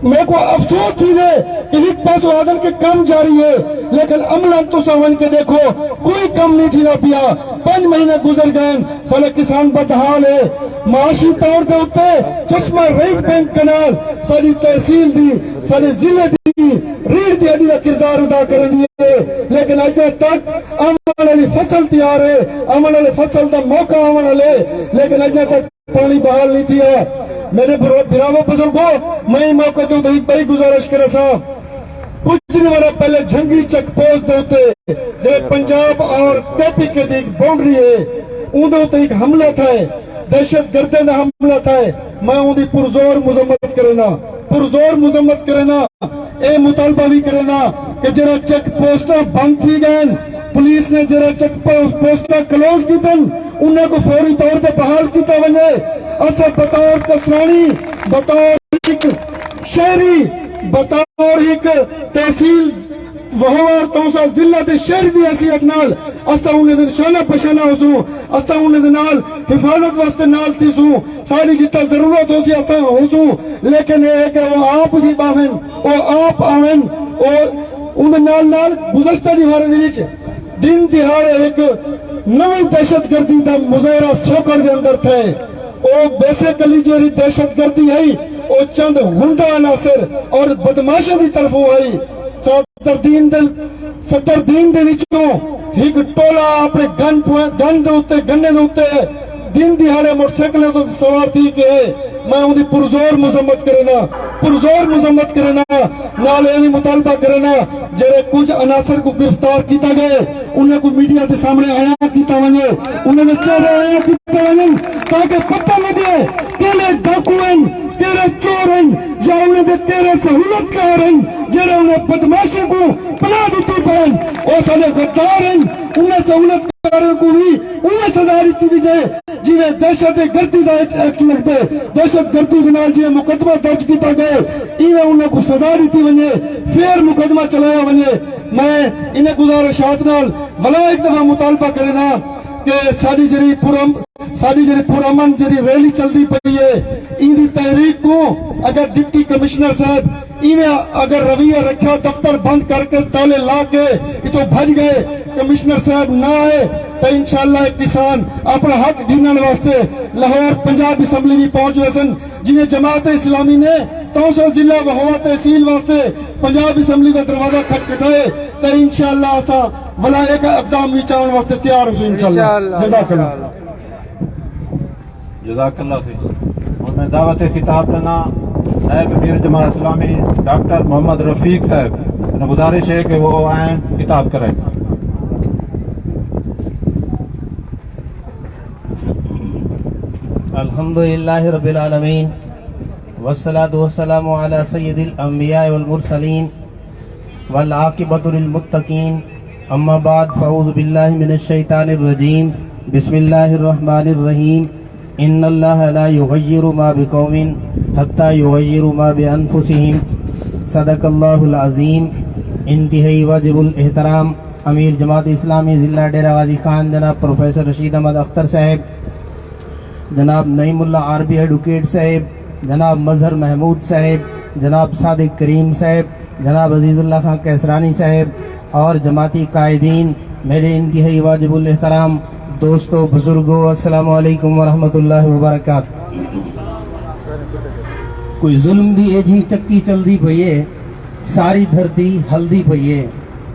میرے کو افسوس تھی دے کہ ایک پاس آدم کے کم جاری ہے لیکن عملاً تو سامن کے دیکھو کوئی کم نہیں تھی نہ پیا 5 مہینے گزر گئے سالے کسان بدحال ہے معاشی طور دے ہوتے چشمہ رائٹ بینک کنال ساری تحصیل دی سارے ضلع دی ریڑھ دی ہڈی دا کردار ادا کر دیے لیکن اج تک آمن والی فصل تیار ہے آمن والی فصل دا موقع آمن والے لیکن اج تک پانی بحال نہیں تھی ہے میرے براو بزرگوں میں موقع دوں تو ایک بڑی گزارش کرے سا کچھ نہیں والا پہلے جھنگی چیک پوسٹ دے ہوتے جو پنجاب اور کیپی کے دی باؤنڈری ہے ان دے ہوتے ایک حملہ تھا ہے دہشت گردے دا حملہ تھا ہے میں ان دی پرزور مذمت کرنا پرزور مذمت کرنا اے مطالبہ بھی کرنا کہ جرا چیک پوسٹاں بند تھی گئے پولیس نے جرا چیک پوسٹاں کلوز کی تن انہیں کو فوری طور پہ بحال کیتا ونے اسا بطور کسرانی بطور ایک شہری بطور ایک تحصیل وہوار توسا ضلع دے شہری دی حیثیت نال اسا انہیں دن شانہ پشانہ ہو سوں اسا انہیں دن نال حفاظت واسطے نال تھی سوں ساری جتا ضرورت ہو سی اسا ہو سوں لیکن یہ ہے کہ وہ آپ ہی باویں وہ آپ آویں انہیں نال نال گزشتہ دیوارے دیوچ دن دہاڑے ایک نوی دہشت گردی دا مظاہرہ سوکر دے اندر تھے او بیسیکلی جیری دہشت گردی ہے او چند غنڈہ عناصر اور بدماشوں دی طرف ہوئی صدر دین دے وچوں ایک ٹولا اپنے گن دے اوتے گنے دے اوتے دن دہاڑے موٹر سائیکلیں تو سوار تھی کہ میں ان دی پرزور مذمت کرنا نال یہ مطالبہ کرنا جڑے کچھ عناصر کو گرفتار کیتا گئے انہیں کو میڈیا کے سامنے آیا کیتا ونے انہیں چہرے آیا کیتا ونے تاکہ پتہ لگے کیڑے ڈاکو ہیں کیڑے چور ہیں یا انہیں دے کیڑے سہولت کار ہیں جڑے انہیں بدماشوں کو پناہ دیتی پہن اور سارے غدار ہیں انہیں سہولت کاروں کو بھی انہیں سزا دیتی بھی دے جنہیں دہشت گردی دا ایکٹ لگتے دہشت گردی کے نال جنہیں مقدمہ درج کیتا گئے انہیں انہیں کو سزا دیتی ونے پھر مقدمہ چلایا ونے میں انہیں گزارشات نال ولا ایک دفعہ مطالبہ کرنا کہ ساری جری پرامن جری ریلی چلتی پئی ہے ان دی تحریک کو اگر ڈپٹی کمشنر صاحب انہیں اگر رویہ رکھا دفتر بند کر کے تالے لا کے یہ تو بھج گئے کمشنر صاحب نہ آئے تو انشاءاللہ ایک کسان اپنا حق ڈھینن واسطے لاہور پنجاب اسمبلی بھی پہنچ ہوئے سن جنہیں جماعت اسلامی نے 300 ضلع وہوا تحصیل واسطے پنجاب اسمبلی کا دروازہ کھٹکھٹائے تو انشاءاللہ اسا ولا ایک اقدام بھی چاہن واسطے تیار ہو انشاءاللہ جزاک اللہ جزاک اللہ خیر اور میں دعوت خطاب لینا نائب امیر جماعت اسلامی ڈاکٹر محمد رفیق صاحب میں گزارش ہے کہ وہ آئیں خطاب کریں الحمدللہ رب العالمین والصلاة والسلام على سید الانبیاء والمرسلین والعاقبۃ للمتقین اما بعد فاعوذ باللہ من الشیطان الرجیم بسم اللہ الرحمن الرحیم ان اللہ لا یغیر ما بقوم حتی یغیروا ما بانفسہم صدق اللہ العظیم۔ انتہائی واجب الاحترام امیر جماعت اسلامی ضلع ڈیرہ غازی خان جناب پروفیسر رشید احمد اختر صاحب، جناب نعیم اللہ عربی ایڈوکیٹ صاحب، جناب مظہر محمود صاحب، جناب صادق کریم صاحب، جناب عزیز اللہ خان کیسرانی صاحب اور جماعتی قائدین، میرے انتہائی واجب الاحترام دوستو بزرگوں، السلام علیکم ورحمۃ اللہ وبرکاتہ۔ کوئی ظلم دی ایجھی چکی چل دی پئیے، ساری دھرتی ہلدی پئیے،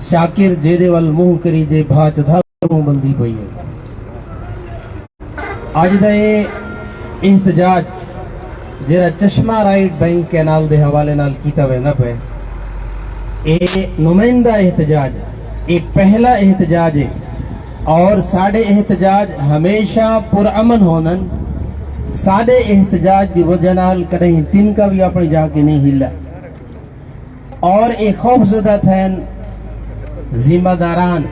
شاکر جیدے وال منہ کری جے بھاچ دھاروں بلدی پئیے۔ آج دا یہ احتجاج جیرا چشمہ رائٹ بینک کینال دے حوالے نال کیتا ویندا پے، اے نمائندہ احتجاج، اے پہلا احتجاج ہے اور ساڑے احتجاج ہمیشہ پرامن ہونن۔ ساڑے احتجاج دی وجہ نال کہیں تن کا بھی اپنی جا کے نہیں ہلا اور ایک خوف زدہ تھین ذمہ داران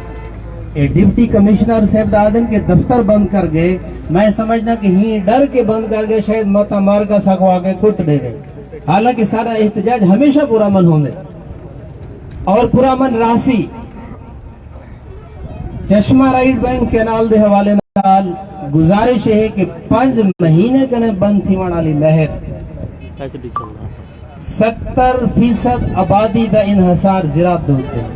اے ڈپٹی کمشنر صاحب دادن کے دفتر بند کر گئے۔ میں سمجھنا کہ ہی ڈر کے بند کر گئے، شاید متا مار کا سکو آگے کٹ دے گئے، حالانکہ سارا احتجاج ہمیشہ پرامن ہونے اور پرامن راسی۔ چشمہ رائٹ بینک کینال دے حوالے نال گزارش ہے کہ 5 مہینے کنے بند تھی والی لہر 70% آبادی دا انحصار زراعت دے ہوتے ہیں۔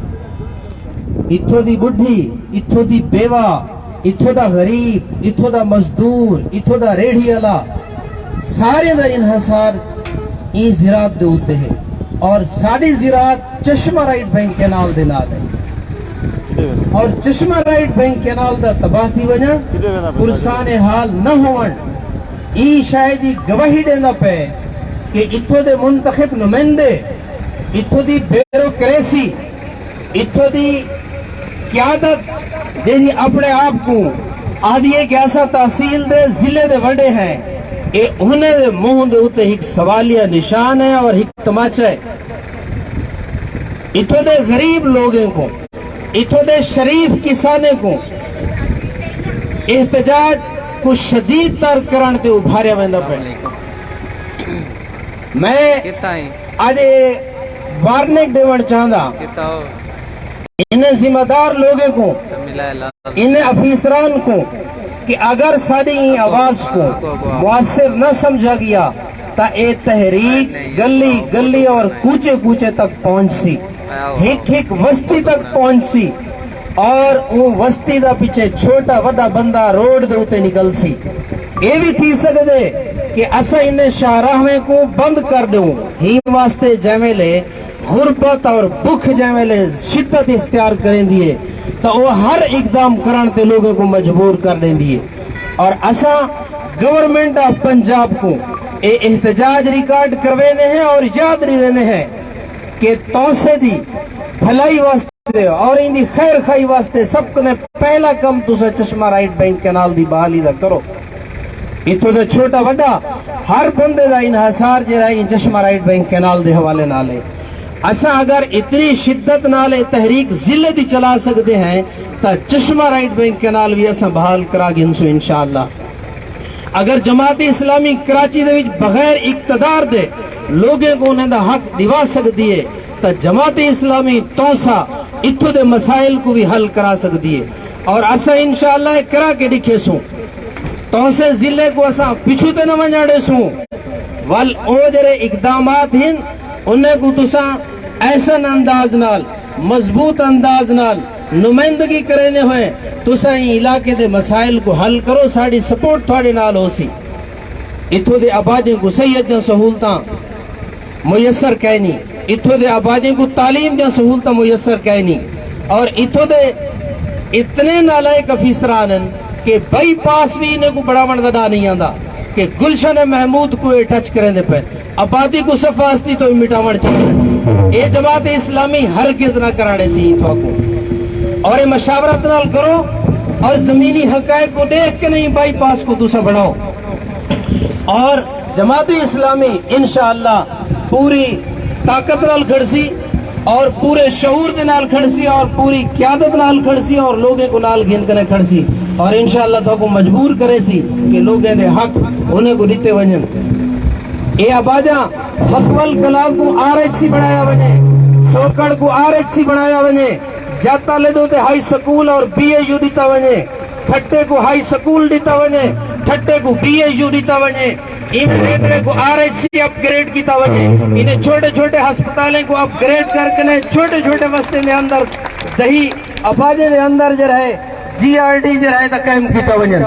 اتھو دی بڈھی، اتھو دی بیوہ، اتھو دا غریب، اتھو دا مزدور، اتھو دا ریڑھی والا، سارے دا انحصار این زراعت دے ہوتے ہیں اور ساری زراعت چشمہ رائٹ بینک کینال دے نال ہے اور چشمہ رائٹ بینک کینال دا تباہ تھی وجہ پرسان حال نہ ہون ای شاید ہی گواہی دینا پے کہ اتھو دے منتخب نمائندے، اتھو دی بیوروکریسی، اتھو دی قیادت جنہی اپنے آپ کو آدھیے کہ ایسا تحصیل دے ضلع دے وڈے ہیں، اے انہیں دے منہ دے ہوتے ایک سوالیہ نشان ہے اور ایک تماچا ہے۔ اتھو دے غریب لوگوں کو، اتھو دے شریف کسانے کو احتجاج کو شدید تر کرن تے ابھاریا ویندا پے۔ میں آج وارننگ دیوڑ چاہندا انہیں ذمہ دار لوگوں کو، انہیں افیسران کو کہ اگر ساری آواز کو مؤثر نہ سمجھا گیا تا اے تحریک گلی گلی اور کوچے کوچے تک پہنچ سی، ہک ہک وسطی تک پہنچ سی اور وہ وسطی دا پیچھے چھوٹا وڈا بندہ روڈ دے ہوتے نکل سی۔ اے بھی تھی سکتے کہ اسا انہیں شاہراہیں کو بند کر دوں ہی واسطے جیملے غربت اور بکھ جیملے شدت اختیار کریں دیئے تو وہ ہر اقدام کرانتے لوگوں کو مجبور کر دیں دیئے اور اسا گورنمنٹ آف پنجاب کو اے احتجاج ریکارڈ کروینے ہیں اور یاد رہنے ہیں کہ توسے دی بھلائی واسطے اور ان دی خیر خائی واسطے سب نے پہلا کم تسا چشمہ رائٹ بینک کینال دی بحالی دا کرو۔ اتھو دے چھوٹا وڈا ہر بندے دا انحصار جرائیں چشمہ رائٹ بینک کینال دے حوالے نالے۔ اسا اگر اتنی شدت نالے تحریک ضلع دی چلا سکتے ہیں تا چشمہ رائٹ بینک کینال بھی اسا بحال کرا گنسو انشاءاللہ۔ اگر جماعت اسلامی کراچی دے وچ بغیر اقتدار دے لوگوں کو انہیں دا حق دیوا سکتی ہے تا جماعت اسلامی توسا اتھو دے مسائل کو بھی حل کرا سکتی ہے اور اسا انشاءاللہ کرا کے دکھے سوں توسے ضلع کو اسا پچھو تے نہ ونجاڑے سوں وال او جرے اقدامات ہیں انہیں کو تسا ایسن انداز نال مضبوط انداز نال نمائندگی کرنے ہوئے تسا این علاقے دے مسائل کو حل کرو، ساڑی سپورٹ تھوڑے نال ہو سی۔ اتھو دے آبادیوں کو صحیح دیا سہولتاں میسر کہنی، اتھو دے آبادیوں کو تعلیم دیا سہولتاں میسر کہنی اور اتھو دے اتنے نالائق افیسرانن کہ بائی پاس بھی انہیں کو بڑا مردہ نہیں آندا کہ گلشن محمود کو ٹچ کریں دے پہ آبادی کو صفاستی تو مٹاوڑ چاہیے۔ اے جماعت اسلامی ہرگز نہ کرانے سی اتھو کو اور اے مشاورت نال کرو اور زمینی حقائق کو دیکھ کے نہیں بائی پاس کو دوسرا بڑھاؤ اور جماعت اسلامی انشاءاللہ پوری طاقت نال گھڑ سی اور پورے شعور دے نال کھڑسی اور پوری قیادت نال کھڑسی اور لوگے کو نال گھن کنے کھڑسی اور انشاءاللہ تو کو مجبور کرے سی کہ لوگے دے حق انہیں کو دیتے ونجن. اے آبادیاں فتول کلام کو RHC بنایا وجے, سوکڑ کو RHC بنایا وجے, جاتا لے دو تے ہائی سکول اور BAU دیتا وجے, ٹھٹے کو ہائی سکول دیتا وجے, ٹھٹے کو BAU دیتا وجے, ایمریدرے کو RHC اپ گریڈ کیتا وجے, انہیں چھوٹے چھوٹے ہسپتالیں کو اپ گریڈ کر کے چھوٹے چھوٹے وستے دے اندر دہی آبادی دے اندر جو رہے GRD جو رہے تا قائم کیتا وجے.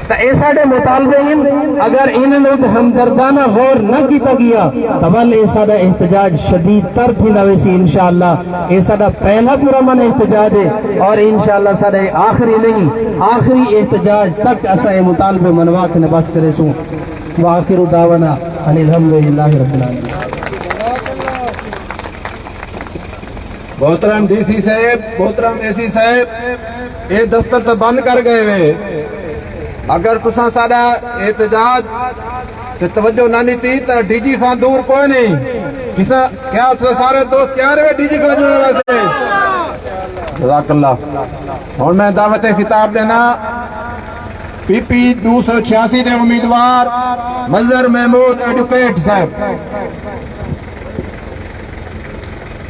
تا اے ساڑے مطالبے ہیں اگر انہیں لوگ ہمدردانہ غور نہ کیتا گیا تول اے ساڑا احتجاج شدید تر تھی نویسی انشاءاللہ. اے ساڑا پہلا پورا من احتجاج ہے اور انشاءاللہ ساڑے آخری نہیں آخری احتجاج تک اسا اے مطالبے منواق نے بس کرے سوں. وآخر دعوانا ان الحمدللہ رب العالمین. محترم DC صاحب, محترم AC صاحب, یہ دفتر تو بند کر گئے ہوئے. اگر تساں ساڈا احتجاج تے توجہ نہ نیتی تو DG خان دور کوئی نہیں. کیا سارے دوست تیار ہوئے DG خان جانے واسطے؟ جزاک اللہ. اور میں دعوت خطاب دینا PP 286 دے امیدوار مظہر محمود ایڈوکیٹ صاحب.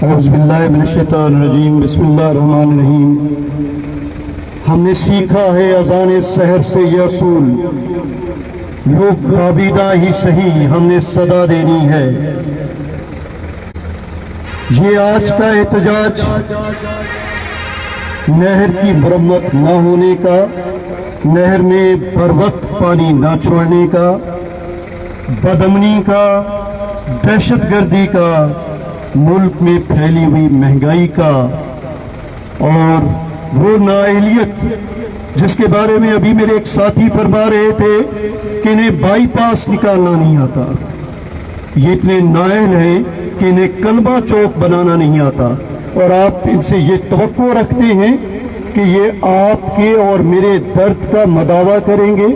اعوذ باللہ من الشیطان الرجیم. بسم اللہ الرحمن الرحیم. ہم نے سیکھا ہے اذان سحر سے یہ اصول, لوگ خوابیدہ ہی صحیح ہم نے صدا دینی ہے. یہ آج کا احتجاج نہر کی مرمت نہ ہونے کا, نہر میں بر وقت پانی نہ چھوڑنے کا, بدامنی کا, دہشت گردی کا, ملک میں پھیلی ہوئی مہنگائی کا, اور وہ نااہلیت جس کے بارے میں ابھی میرے ایک ساتھی فرما رہے تھے کہ انہیں بائی پاس نکالنا نہیں آتا. یہ اتنے نااہل ہیں کہ انہیں کلبہ چوک بنانا نہیں آتا, اور آپ ان سے یہ توقع رکھتے ہیں کہ یہ آپ کے اور میرے درد کا مداوع کریں گے.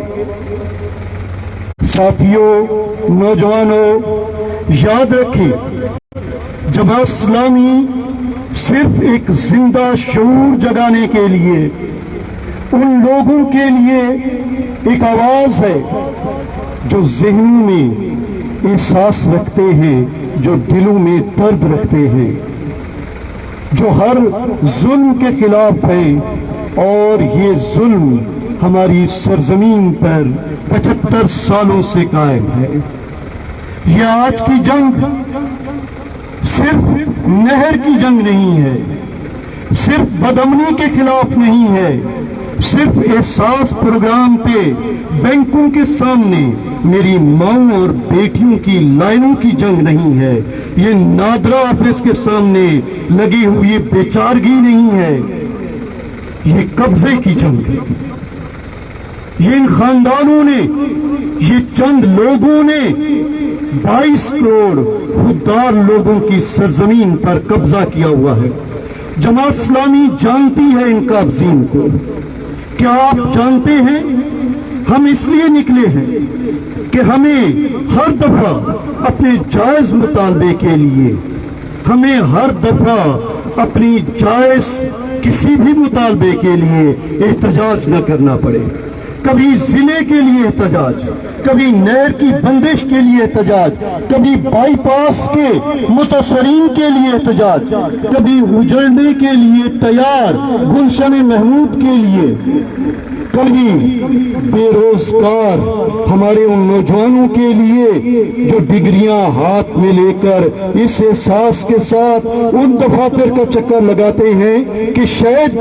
ساتھیوں, نوجوانوں, یاد رکھیں جماعت اسلامی صرف ایک زندہ شعور جگانے کے لیے, ان لوگوں کے لیے ایک آواز ہے جو ذہنوں میں احساس رکھتے ہیں, جو دلوں میں درد رکھتے ہیں, جو ہر ظلم کے خلاف ہے. اور یہ ظلم ہماری سرزمین پر 75 سالوں سے قائم ہے. یہ آج کی جنگ صرف نہر کی جنگ نہیں ہے, صرف بدامنی کے خلاف نہیں ہے, صرف احساس پروگرام پہ بینکوں کے سامنے میری ماں اور بیٹیوں کی لائنوں کی جنگ نہیں ہے. یہ نادرا آفس کے سامنے لگی ہوئی بیچارگی نہیں ہے, یہ قبضے کی جنگ ہے. یہ ان خاندانوں نے, یہ چند لوگوں نے 22 کروڑ خوددار لوگوں کی سرزمین پر قبضہ کیا ہوا ہے. جماعت اسلامی جانتی ہے ان قابضین کو. کیا آپ جانتے ہیں ہم اس لیے نکلے ہیں کہ ہمیں ہر دفعہ اپنے جائز مطالبے کے لیے, ہمیں ہر دفعہ اپنی جائز کسی بھی مطالبے کے لیے احتجاج نہ کرنا پڑے. کبھی ضلع کے لیے احتجاج, کبھی نہر کی بندش کے لیے احتجاج, کبھی بائی پاس کے متاثرین کے لیے احتجاج, کبھی اجڑنے کے لیے تیار گلشن محمود کے لیے, کبھی بے روزگار ہمارے ان نوجوانوں کے لیے جو ڈگریاں ہاتھ میں لے کر اس احساس کے ساتھ ان دفاتر کا چکر لگاتے ہیں کہ شاید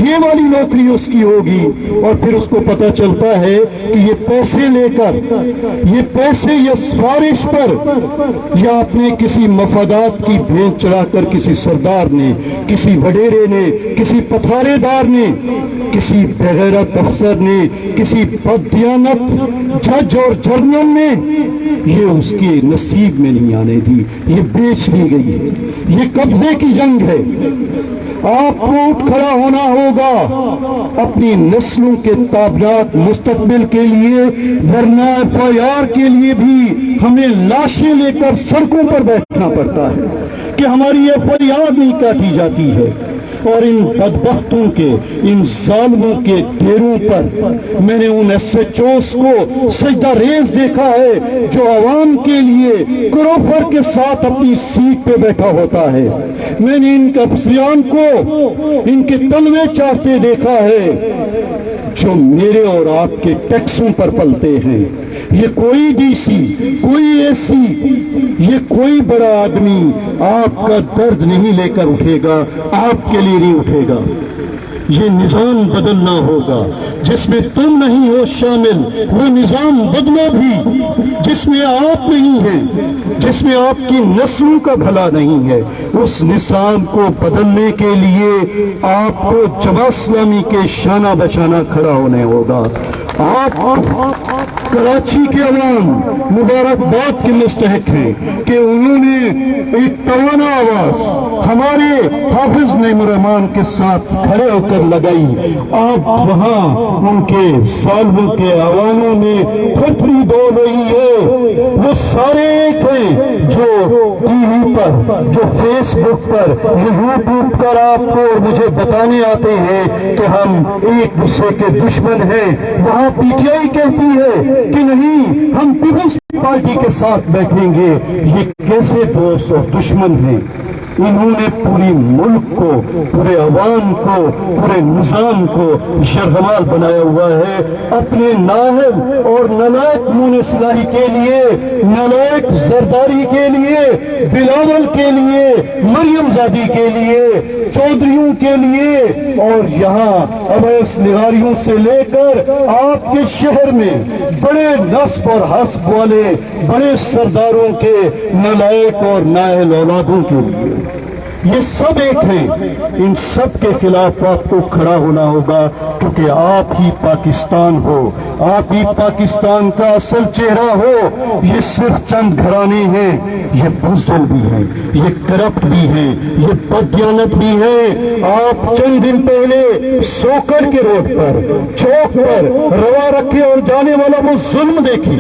یہ والی نوکری اس کی ہوگی, اور پھر اس کو پتہ چلتا ہے کہ یہ پیسے لے کر, یہ پیسے یا سفارش پر, یا اپنے کسی مفادات کی بھینٹ چڑھا کر کسی سردار نے, کسی وڈیرے نے, کسی پتھارے دار نے, کسی بغیرت افسر نے, کسی بددیانت جج اور جرنل نے یہ اس کے نصیب میں نہیں آنے دی. یہ بیچ دی گئی ہے. یہ قبضے کی جنگ ہے. آپ کو اٹھ کھڑا ہونا ہوگا اپنی نسلوں کے تابعات مستقبل کے لیے ورنہ FIR کے لیے بھی ہمیں لاشیں لے کر سڑکوں پر بیٹھنا پڑتا ہے کہ ہماری FIR نہیں کاٹی جاتی ہے. اور ان بدبختوں کے، ان ظالموں کے ڈیروں پر میں نے ان SHOs کو سجدہ ریز دیکھا ہے جو عوام کے لیے کروفر کے ساتھ اپنی سیٹ پہ بیٹھا ہوتا ہے. میں نے ان افسران کو ان کے تلوے چاٹتے دیکھا ہے جو میرے اور آپ کے ٹیکسوں پر پلتے ہیں. یہ کوئی DC، کوئی AC، یہ کوئی بڑا آدمی آپ کا درد نہیں لے کر اٹھے گا، آپ کے لیے نہیں اٹھے گا. یہ نظام بدلنا ہوگا جس میں تم نہیں ہو شامل. وہ نظام بدلو بھی جس میں آپ نہیں ہیں، جس میں آپ کی نسلوں کا بھلا نہیں ہے. اس نظام کو بدلنے کے لیے آپ کو جماعت اسلامی کے شانہ بشانہ کھڑا ہونے ہوگا. آپ کراچی کے عوام مبارکباد کے مستحق ہیں کہ انہوں نے ایک توانا آواز ہمارے حافظ نعیم الرحمان کے ساتھ کھڑے ہو کر لگائی. آپ وہاں ان کے ظالموں کے عواموں میں تھرتھری ڈول رہی ہے. وہ سارے ایک ہیں جو TV پر، جو فیس بک پر، جو YouTube پر آپ کو اور مجھے بتانے آتے ہیں کہ ہم ایک دوسرے کے دشمن ہیں. وہاں PTI کہتی ہے کہ نہیں، ہم پیپلز پارٹی کے ساتھ بیٹھیں گے. یہ کیسے دوست اور دشمن ہیں؟ انہوں نے پوری ملک کو، پورے عوام کو، پورے نظام کو شرحمال بنایا ہوا ہے اپنے نااہل اور نالائق منہ سلائی کے لیے، نالائق زرداری کے لیے، بلاول کے لیے، مریم زادی کے لیے، چودھریوں کے لیے، اور یہاں اویس نگاریوں سے لے کر آپ کے شہر میں بڑے نصب اور حسب والے بڑے سرداروں کے نالائق اور نااہل اولادوں کے لیے. یہ سب ایک ہیں. ان سب کے خلاف آپ کو کھڑا ہونا ہوگا کیونکہ آپ ہی پاکستان ہو، آپ ہی پاکستان کا اصل چہرہ ہو. یہ صرف چند گھرانے ہیں، یہ بزدل بھی ہیں، یہ کرپٹ بھی ہیں، یہ بددیانت بھی ہیں. آپ چند دن پہلے سوکڑ کے روڈ پر، چوک پر روا رکھے اور جانے والا وہ ظلم دیکھیں.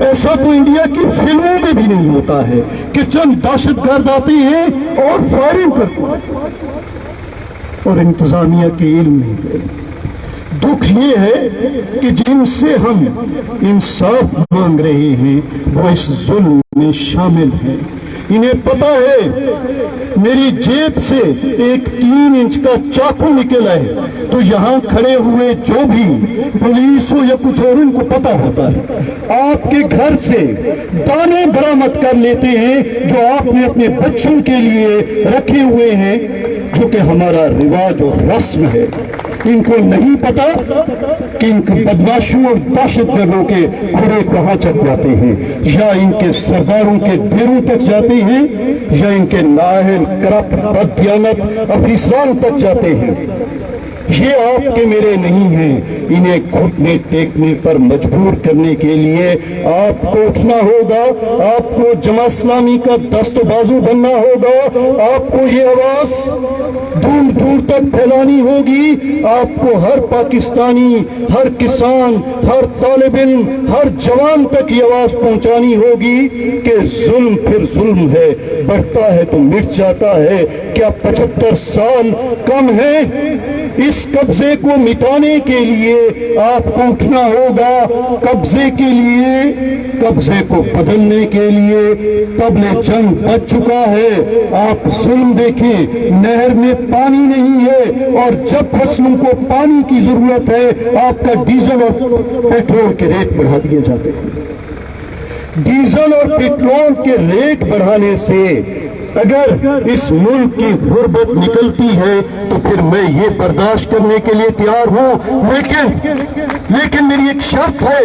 ایسا تو انڈیا کی فلموں میں بھی نہیں ہوتا ہے کہ چند دہشت گرد آتے ہیں اور فائرنگ کرتے ہیں اور انتظامیہ کے علم نہیں ہے. دکھ یہ ہے کہ جن سے ہم انصاف مانگ رہے ہیں وہ اس ظلم میں شامل ہیں. انہیں پتا ہے میری جیب سے ایک 3 انچ کا چاقو نکلا ہے تو یہاں کھڑے ہوئے جو بھی پولیس ہو یا کچھ اور ان کو پتا ہوتا ہے. آپ کے گھر سے دانے برآمد کر لیتے ہیں جو آپ نے اپنے بچوں کے لیے رکھے ہوئے ہیں، جو کہ ہمارا رواج اور رسم ہے. ان کو نہیں پتا کہ ان کے بدماشوں اور دہشت گردوں کے کھڑے کہاں چک جاتے ہیں، یا ان کے سرداروں کے ڈیروں تک جاتے ہیں، یا ان کے نااہل کرپٹ بددیانت افسران تک جاتے ہیں. یہ آپ کے میرے نہیں ہیں. انہیں گھٹنے ٹیکنے پر مجبور کرنے کے لیے آپ کو اٹھنا ہوگا. آپ کو جماعت اسلامی کا دست و بازو بننا ہوگا. آپ کو یہ آواز دور دور تک پھیلانی ہوگی. آپ کو ہر پاکستانی، ہر کسان، ہر طالب علم، ہر جوان تک یہ آواز پہنچانی ہوگی کہ ظلم پھر ظلم ہے، بڑھتا ہے تو مٹ جاتا ہے. کیا 75 سال کم ہیں؟ اس قبضے کو مٹانے کے لیے آپ کو اٹھنا ہوگا. قبضے کے لیے، قبضے کو بدلنے کے لیے طبل جنگ بج چکا ہے. آپ ظلم دیکھیں، نہر میں پانی نہیں ہے اور جب فصلوں کو پانی کی ضرورت ہے آپ کا ڈیزل اور پیٹرول کے ریٹ بڑھا دیے جاتے ہیں. ڈیزل اور پیٹرول کے ریٹ بڑھانے سے اگر اس ملک کی غربت نکلتی ہے تو پھر میں یہ برداشت کرنے کے لیے تیار ہوں. لیکن میری ایک شرط ہے،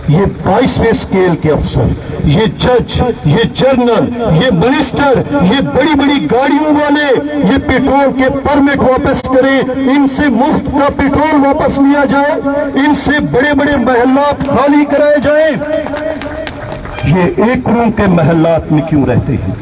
یہ 22ویں اسکیل کے افسر، یہ جج، یہ جنرل، یہ منسٹر، یہ بڑی بڑی گاڑیوں والے یہ پیٹرول کے پرمٹ واپس کریں. ان سے مفت کا پیٹرول واپس لیا جائے، ان سے بڑے بڑے محلات خالی کرائے جائیں. یہ ایکڑوں کے محلات میں کیوں رہتے ہیں؟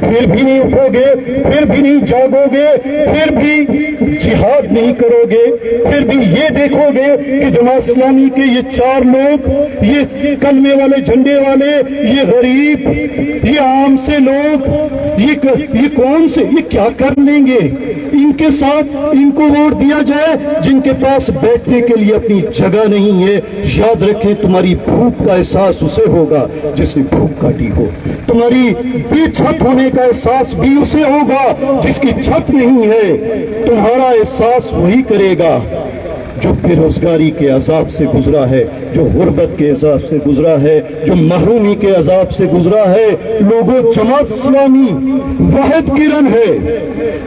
پھر بھی نہیں اٹھوگے، پھر بھی نہیں جاگوگے، پھر بھی جہاد نہیں کرو گے، پھر بھی یہ دیکھو گے کہ جماعت اسلامی کے یہ 4 لوگ، یہ کلمے والے جھنڈے والے، یہ غریب، یہ عام سے لوگ، یہ کون سے، یہ کیا کر لیں گے؟ ان کے ساتھ ان کو ووٹ دیا جائے جن کے پاس بیٹھنے کے لیے اپنی جگہ نہیں ہے۔ یاد رکھیں تمہاری بھوک کا احساس اسے ہوگا جس نے بھوک کاٹی ہو، تمہاری بے چھت ہونے کا احساس بھی اسے ہوگا جس کی چھت نہیں ہے، تمہارا احساس وہی کرے گا جو بے روزگاری کے عذاب سے گزرا ہے، جو غربت کے عذاب سے گزرا ہے، جو محرومی کے عذاب سے گزرا ہے۔ لوگوں، جماعت اسلامی واحد کرن ہے،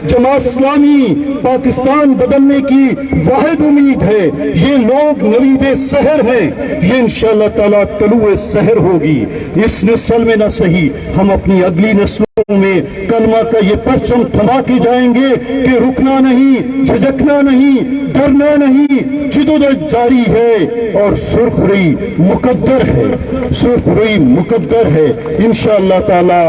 جماعت اسلامی پاکستان بدلنے کی واحد امید ہے۔ یہ لوگ نوید سحر ہیں، یہ انشاءاللہ تعالیٰ طلوع سحر ہوگی۔ اس نسل میں نہ صحیح، ہم اپنی اگلی نسلوں میں کلمہ کا یہ پرچم تھما کے جائیں گے کہ رکنا نہیں، جھجکنا نہیں، ڈرنا نہیں، جدوجہد جاری ہے اور سرخ روئی مقدر ہے، سرخ روئی مقدر ہے۔ انشاءاللہ تعالی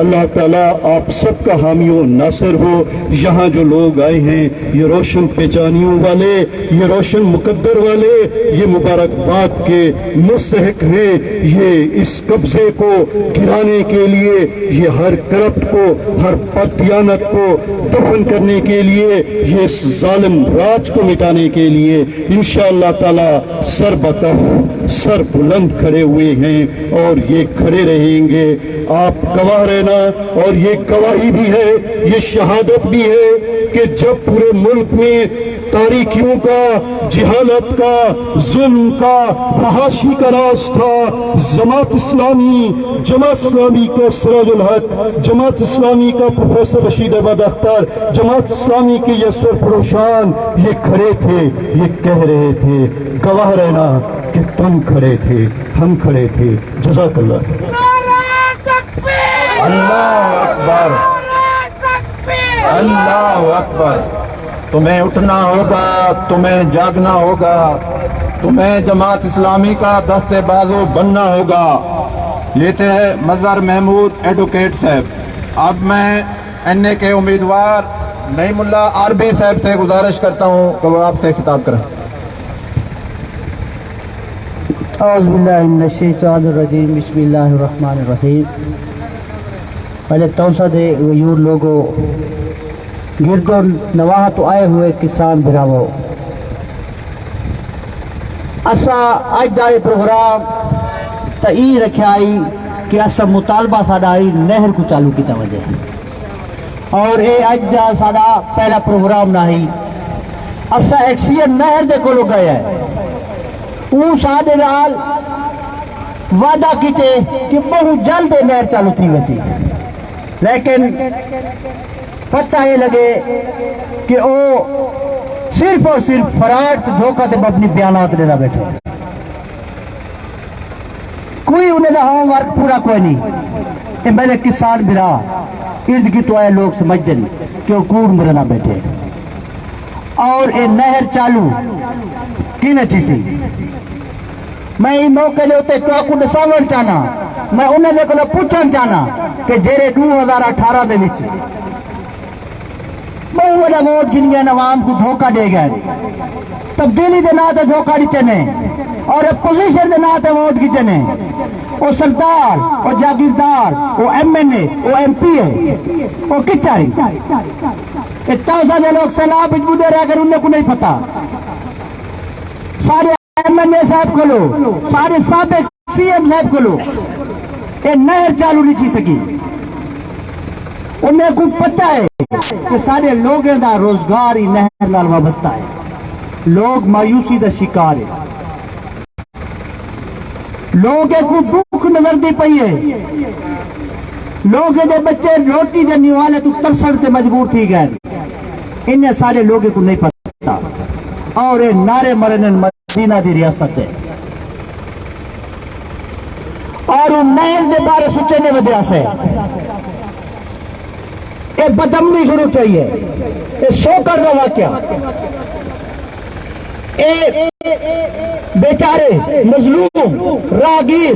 اللہ تعالیٰ آپ سب کا حامی و ناصر ہو۔ یہاں جو لوگ آئے ہیں یہ روشن پہچانیوں والے، یہ روشن مقدر والے، یہ مبارکباد کے مستحق ہیں۔ یہ اس قبضے کو گرانے کے لیے، یہ ہر کرپٹ کو، ہر بددیانت کو دفن کرنے کے لیے، یہ اس ظالم راج کو مٹانے کے لیے انشاءاللہ تعالی سر بکف سر بلند کھڑے ہوئے ہیں اور یہ کھڑے رہیں گے۔ آپ گواہ رہنا، اور یہ گواہی بھی ہے، یہ شہادت بھی ہے کہ جب پورے ملک میں تاریکیوں کا، جہالت کا، ظلم کا، فحاشی کا راج تھا، جماعت اسلامی کا سراج الحق، جماعت اسلامی کا پروفیسر رشید احمد اختر، جماعت اسلامی کے یہ سرفروشان یہ کھڑے تھے، یہ کہہ رہے تھے، گواہ رہنا کہ تم کھڑے تھے، ہم کھڑے تھے۔ جزاک اللہ۔ اللہ اکبر، اللہ اکبر۔ تمہیں اٹھنا ہوگا، تمہیں جاگنا ہوگا، تمہیں جماعت اسلامی کا دستے بازو بننا ہوگا۔ یہ تھے مظہر محمود ایڈوکیٹ صاحب۔ اب میں این اے کے امیدوار نعیم اللہ عربی صاحب سے گزارش کرتا ہوں کہ وہ آپ سے خطاب کریں۔ اعوذ باللہ من الشیطان الرجیم، بسم اللہ الرحمن الرحیم۔ پہلے توسع دے غیور لوگوں، گرد و نواح تو آئے ہوئے کسان بھراوو، اسا اج دا پروگرام تئی رکھا آئی کہ اسا مطالبہ ساڈا آئی نہر کو چالو کیتا وجہ، اور اے اج دا ساڈا پہلا پروگرام نہ ہی۔ اسا ایکسین نہر دے کولو گئے ہے، وہ ساڈے نال وعدہ کیتے کہ بہت جلد نہر چالو تھی ویسی، لیکن پتہ یہ لگے کہ وہ صرف اور صرف فراڈ تے دھوکہ تے مبنی بیانات لینا بیٹھے، کوئی انہیں دا ہوم ورک پورا کوئی نہیں۔ کہ میرے کسان برا ارد کی تو آئے لوگ سمجھتے نہیں کہ وہ کوڑ مرنا بیٹھے، اور یہ نہر چالو کی نہ چیسی۔ میں یہ موقع دے ہوتے تو آپ کو ڈساور چاہنا، میں انہیں دے کو پوچھن چاہنا کہ جیرے 2018 دے وچ بہت بڑا ووٹ گنیا عوام کو دھوکہ دے گئے، تبدیلی دے ناتے دھوکہ دی چنے، اور اپوزیشن دے ناتے ووٹ کی چنے۔ وہ سردار، وہ جاگیردار، وہ ایم این اے، وہ ایم پی ہے، وہ کچھ آئی اتنا سارے لوگ سیلاب بجبودے رہ کر انہیں کو نہیں پتا۔ سارے ایم این اے صاحب کو لو، سارے سابق سی ایم صاحب کو لو، یہ نہر چالو نہیں چی سکی۔ انہیں کو پتہ ہے کہ سارے لوگوں دا روزگار ہی نہر نال وابستہ ہے، لوگ مایوسی دا شکار ہے، لوگوں کو بھوک نظر دی پئی ہے، لوگوں دے بچے روٹی دینی والے تو ترسن تے مجبور تھی گئے، انہیں سارے لوگوں کو نہیں پتا۔ اور یہ نعرے مرن مدینہ دی ریاست ہے، اور ان نہر دے بارے سوچنے ودیا سے یہ بدامنی شروع چاہیے، یہ شوکر کا واقعہ، بیچارے مظلوم راگیر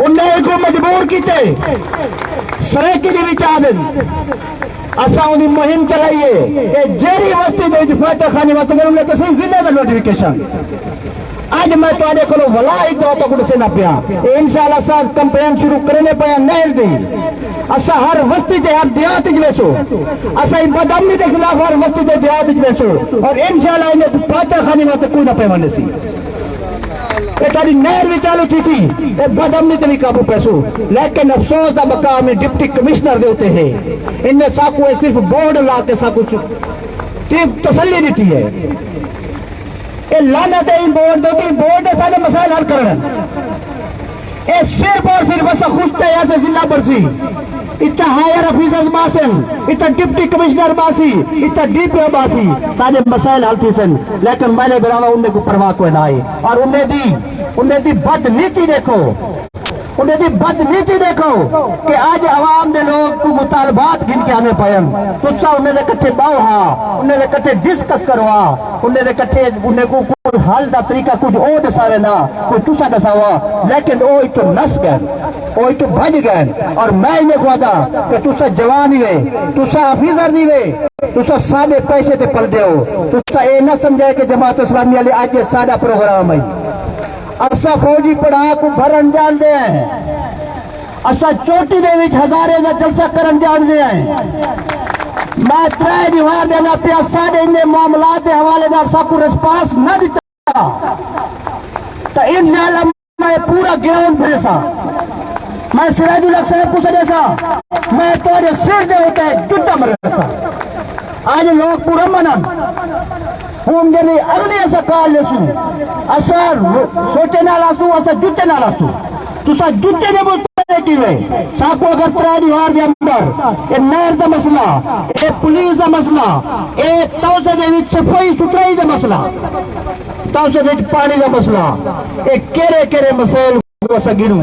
انہیں کو مجبور کیتے سریکی دی بھی چاہ دن اساں انہیں مہم چلائیے کہ جیری وستی دے جو فاتح خانی وقت میں انہیں کسی ضلع دا نوٹیفیکیشن آج میں تو آنے کلو ولا ایک دو تو کڑ سے نہ پیا انشاءاللہ ساز کمپین شروع کرنے پیا نہر دی اسا ہر وستی تے ہر دیات جویسو اسا ہی بدامنی دے خلاف ہر وستی تے دیات جویسو اور انشاءاللہ انہیں فاتح خانی وقت کوئی نہ پیمانے سی تاری نہر بھی چالو تھی سی بدامنی تے بھی قابو پیسو لیکن افسوس دا مقام ڈپٹی کمشنر دے ہوتے ہیں انہیں ساکو صرف بورڈ لا کے ساکو تسلی نہیں تھی ہے اے لعنت ہے بورڈ دے بورڈ سارے مسائل حل کرنا اے صرف اور صرف ایسا خوش تھا ایسے ضلع برسی اتنا ہائر افیسر باسن اتنا ڈپٹی کمشنر باسی اتنا ڈی پی او باسی سارے مسائل حل تھی سن لیکن میں نے براوا انہیں کو پرواہ کوئی نہ آئی اور انہیں دی بد نیتی دیکھو انہیں دی بد نیتی دیکھو کہ آج عوام دے لوگ کو مطالبات گن کے آنے پائن تو سا انہیں دے کٹھے باؤ ہاں انہیں دے کٹھے ڈسکس کروا انہیں دے کٹھے انہیں کو کوئی حل دا طریقہ کچھ او دسارے نا کوئی تسا دساوا لیکن او ایتو نس گئے او ایتو بھج گئے اور میں انہیں کو آدھا کہ تسا جوانی وے تسا افیزر دی وے تسا سادے پیسے تے پل دے ہو تسا اے نہ سمجھے کہ جماعت اسلامی علی آج یہ سادہ پروگرام ہے اسا فوجی پڑھا کو بھرن جان دے ہیں اسا چوٹی دے وچ ہزارے دا جلسہ کرن جان دے ہیں میں ترائے دیوار دینا پیا ساڑے انہیں معاملات حوالے دار سا کو رسپانس نہ دیتا تو انشاءاللہ میں پورا گراؤنڈ بھیسا میں سراج الحق صاحب کو سجیسا میں توڑے سر دے ہوتا ہے جتا مرسا آج لوگ پورا منن ہم جنہی اگلی ایسا کال لیسو ایسا سوچے نہ لاسو ایسا جتے نہ لاسو تو سا جتے دے بولتے کی وے ساکو اگر ترائے دیوار دے اندر اے نہر دا مسئلہ اے پولیس دا مسئلہ اے توسے دے وچ صفائی ستھرائی دا مسئلہ توسے دے وچ پانی دا مسئلہ اے کیرے مسائل کو ایسا گنوں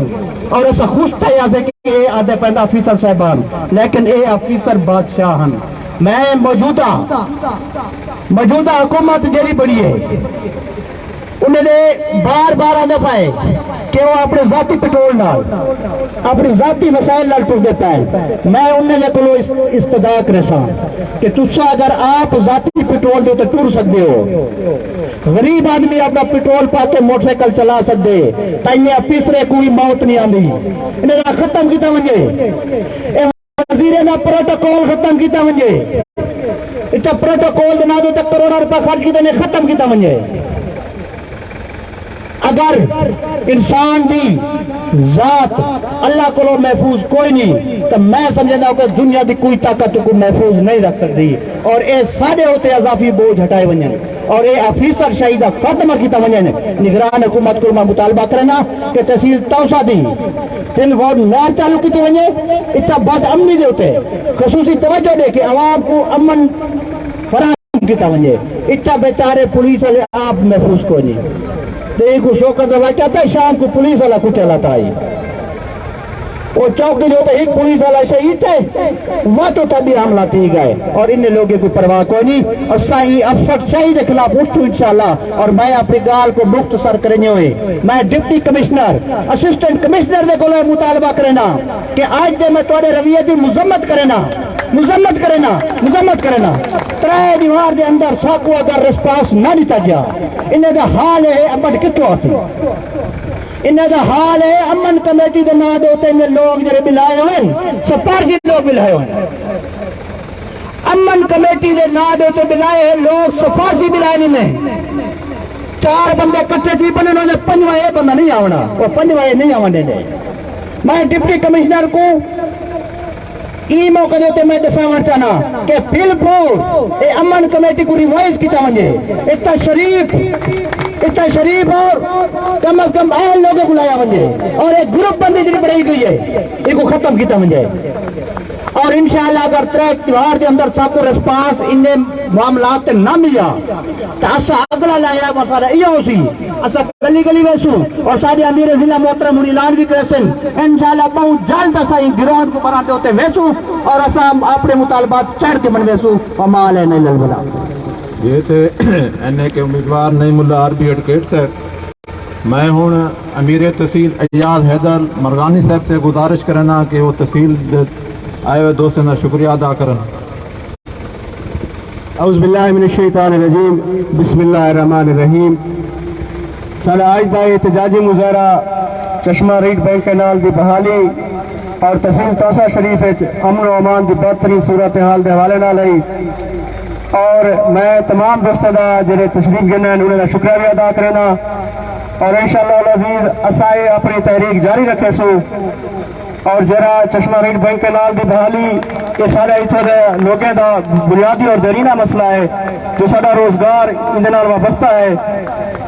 اور ایسا خوش تھا یہاں سے کہ اے آدھے پیدا افیسر صاحبان لیکن اے افیسر بادشاہن میں موجودہ حکومت جری بڑی ہے انہیں دے بار بار آدھے پائے کہ وہ اپنے ذاتی پیٹرول نال اپنی ذاتی مسائل نال ٹر دیتا ہے میں انہیں دے کلو استداق رسا کہ تسا اگر آپ ذاتی پیٹرول دے تو ٹر سکتے ہو غریب آدمی اپنا پیٹرول پا کے موٹر سائیکل چلا سکتے تائیں پیسرے کوئی موت نہیں آندی انہیں دا ختم کیتا ونجے وزیرے دا پروٹوکول ختم کیتا ونجے اتنا پروٹوکول دے نادو تک کروڑا روپے خرچ کیتا نے ختم کیتا ونجے اگر انسان دی ذات اللہ کو محفوظ کوئی نہیں تو میں سمجھنا ہوں کہ دنیا دی کوئی طاقت کو محفوظ نہیں رکھ سکتی اور اے سارے ہوتے اضافی بوجھ ہٹائے ونجن اور اے افیسر شہیدہ ختم کیتا ونجن نگران حکومت کو میں مطالبہ کرنا کہ تحصیل توسا دی پھر وہ نار چالو کیتے ونجے اتنا بد امنی دے ہوتے خصوصی توجہ دے کہ عوام کو امن فراہم کیتا ونجے اتنا بیچارے پولیس والے آپ محفوظ کوئی نہیں ایک شوکر دبا کہتا ہے شام کو پولیس والا کچھ چلاتا ہے وہ چوکی جو ہوتا ہے ایک پولیس والا شہید ہے وہ تو تبھی حملہ تھی گئے اور ان لوگوں کو پرواہ کوئی نہیں اور صحیح افسر شہید کے خلاف اٹھوں انشاءاللہ اور میں اپنی گال کو مختصر کرنے ہوئے میں ڈپٹی کمشنر اسسٹنٹ کمشنر دے کو مطالبہ کرنا کہ آج دے میں توڑے رویہ دی مذمت کرنا ترائے دیوار دے اندر ساکو اگر رسپانس نہ دیتا جا انہیں دا حال ہے امن کتو آسی انہیں دا حال ہے امن کمیٹی دے نہ دے ہوتے انہیں لوگ جرے بلائے ہوئے سپارشی لوگ بلائے ہوئے امن کمیٹی دے نہ دے ہوتے بلائے لوگ سپارشی بلائے نہیں 4 بندے کٹھے تھی بنے انہوں نے 5واں اے بندہ نہیں آونا وہ 5واں اے نہیں آونے دے میں ڈپٹی کمشنر کو ای موقع دیتے میں دساور چاہنا کہ بالکل اے امن کمیٹی کو ریوائز کی تاونجے اتنا شریف اور کم از کم اہل لوگوں کو لایا ونجے اور ایک گروپ بندی جنہی بڑھائی گئی ہے ایک کو ختم کی تاونجے اور انشاءاللہ اگر تریک تیوار دے اندر سب کو رسپانس انہیں معاملات نہ ملیا تو اسا اگلا لایا مسئلہ یہ ہو سی اسا گلی ویسو اور سارے امیر ضلع محترم اعلان بھی کرسن انشاءاللہ بہت جلد اسا ان گراؤنڈ کو بناتے ہوتے ویسو اور اسا اپنے مطالبات چڑھ کے من ویسو وما علینا الا البلاغ. یہ تھے این اے کے امیدوار نعیم اللہ عربی ایڈوکیٹ صاحب میں ہوں امیر تحصیل اعجاز حیدر مرغانی صاحب سے گزارش کرنا کہ وہ تحصیل آئے ہوئے دوستوں کا شکریہ ادا کریں. اعوذ باللہ من الشیطان الرجیم بسم اللہ الرحمن الرحیم. سارا آج دا احتجاجی مظاہرہ چشمہ ریڈ بینک کینال دی بحالی اور تحصیل توسا شریف امن و امان دی بہترین صورتحال دے حوالے نال آئی اور میں تمام دوستوں کا جڑے تشریف گنے انہوں کا شکریہ بھی ادا کرنا اور انشاءاللہ العزیز اسائے اپنی تحریک جاری رکھے سو اور جرا چشمہ ریڈ بینک کینال دی بحالی یہ سارے اتنے دے لوگوں دا بنیادی اور دیرینہ مسئلہ ہے جو سارا روزگار اندے نال وابستہ ہے.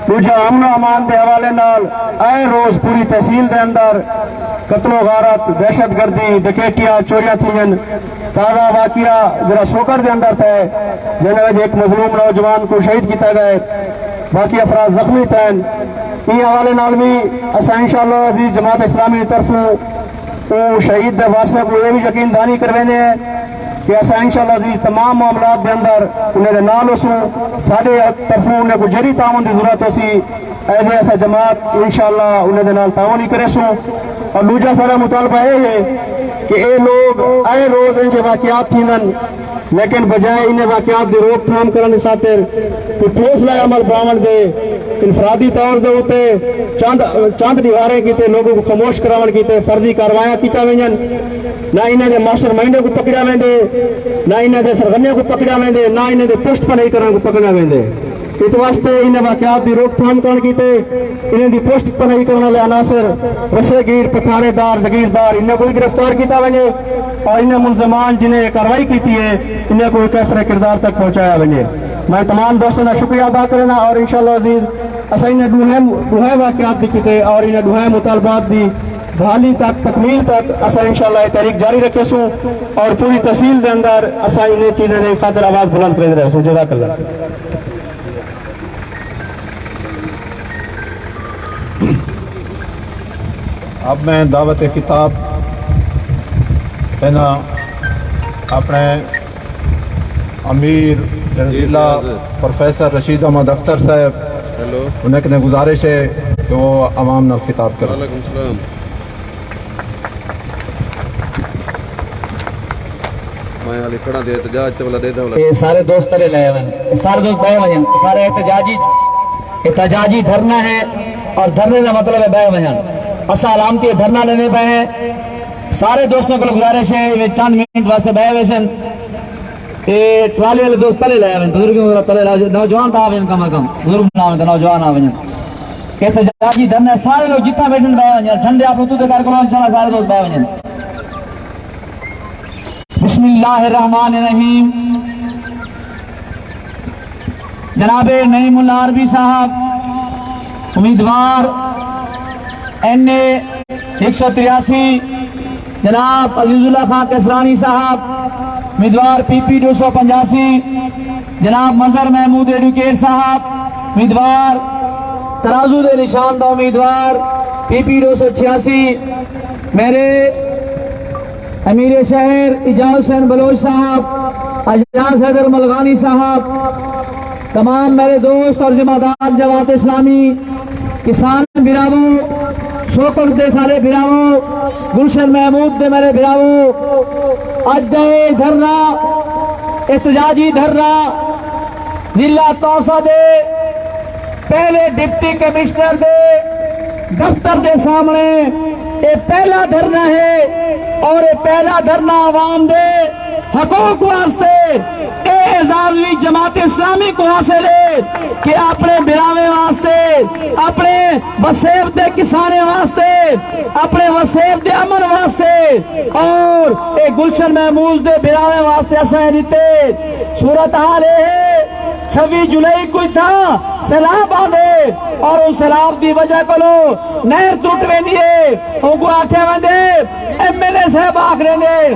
دوجا امن و امان دے حوالے نال اے روز پوری تحصیل دے اندر قتل و غارت دہشت گردی ڈکیٹیاں چوریاں تھین. تازہ واقعہ جرا سوکر دے اندر تھے جن وجہ ایک مظلوم نوجوان کو شہید کیتا گئے باقی افراد زخمی تھے. یہ حوالے نال بھی اسا انشاءاللہ عزیز جماعت اسلامی کی طرفوں وہ شہید دے وارثے کو یہ بھی یقین دانی کروینے ہیں کہ ایسا انشاءاللہ عزیز تمام معاملات دے اندر انہیں دے نال اسوں ساڑھے طرفوں انہیں کو جری تعاون دی ضرورت ہو سی ایسے ایسا جماعت انشاءاللہ انہیں دے نال تعاون ہی کرے سوں. اور دوجا سارا مطالبہ یہ ہے کہ اے لوگ اے روز ان کے واقعات تھینن لیکن بجائے انہیں واقعات دی روک تھام کرنے خاطر کوئی ٹھوس لائے عمل برآمد دے انفرادی طور دے ہوتے چاند نگارے کیتے لوگوں کو خاموش کراون کیتے فرضی کاروائیاں کیتا وینجن نہ انہیں دے ماسٹر مائنڈوں کو پکڑا ویندے نہ انہیں دے سرغنیوں کو پکڑا ویندے نہ انہیں دے پشت پر نہیں کرنے کو پکڑا ویندے. اس واسطے انہیں واقعات دی روک تھام کرنے کیتے انہیں دی پشت پر نہیں کرنے والے عناصر رسے گیر پتھانے دار زگیردار انہیں کوئی گرفتار کیتا ویندے اور انہیں ملزمان جنہیں کاروائی کیتی ہے انہیں کوئی کیسر کردار تک پہنچایا ویندے. میں تمام دوستوں کا شکریہ ادا کرنا اور انشاءاللہ عزیز اسا انہیں دوہے واقعات دی کیتے اور انہیں دوہے مطالبات دی بحالی تک تکمیل تک اسا انشاءاللہ تحریک جاری رکھے سوں اور پوری تحصیل دے اندر اسا انہیں چیزیں دے خاطر آواز بلند کرتے رہے سوں. جزاک اللہ. اب میں دعوت خطاب ہے نا اپنے امیر ضلع پروفیسر رشید احمد اختر صاحب انہیں کنے گزارش ہے کہ وہ عوام نال خطاب کریں. سارے دوست لے لائے سارے دوست بہ وجن سارے احتجاجی دھرنا ہے اور دھرنے کا مطلب ہے بہ وجن اسا علامتی دھرنا لینے پہ ہیں. سارے دوستوں کو گزارش ہے وہ چند منٹ واسطے بہ ویسن ٹرالی والے دوست تلے لائے بزرگوں تلے نوجوان تو آوین کم کم بزرگ نہ نوجوان آوین احتجاجی دھرنا سارے لوگ جتنا بیٹھن بہ وجن ٹھنڈے آپ تو کر کرو انشاءاللہ سارے دوست بہ وجن. بسم اللہ الرحمن الرحیم. جناب نعیم اللہ عربی صاحب امیدوار NA 183 جناب عزیز اللہ خان کسرانی صاحب امیدوار PP 285 جناب مظہر محمود ایڈوکیٹ صاحب امیدوار ترازو دے نشان دا امیدوار PP 286 میرے امیر شہر اجاز حسین بلوچ صاحب اجاز حیدر ملغانی صاحب تمام میرے دوست اور ذمہ دار جماعت اسلامی کسان براو شوکر دے سارے براو گلشن محمود دے میرے براو اج دے دھرنا احتجاجی دھرنا ضلع توسا دے پہلے ڈپٹی کمشنر دے دفتر دے سامنے یہ پہلا دھرنا ہے اور یہ پہلا دھرنا عوام دے حقوق واسطے اے اعزازوی جماعت اسلامی کو حاصل ہے کہ اپنے براوے واسطے اپنے وسیب دے کسانے واسطے اپنے وسیب دے امن واسطے اور اے گلشن محمود دے براوے واسطے اساں دیتے. صورتحال ہے 26 جولائی کوئی تھا سیلاب آدھے اور اس سیلاب دی وجہ کو لو نہر ٹوٹ ویندی ہے ان کو آٹھے ویندے MLA صاحب آکھرے دے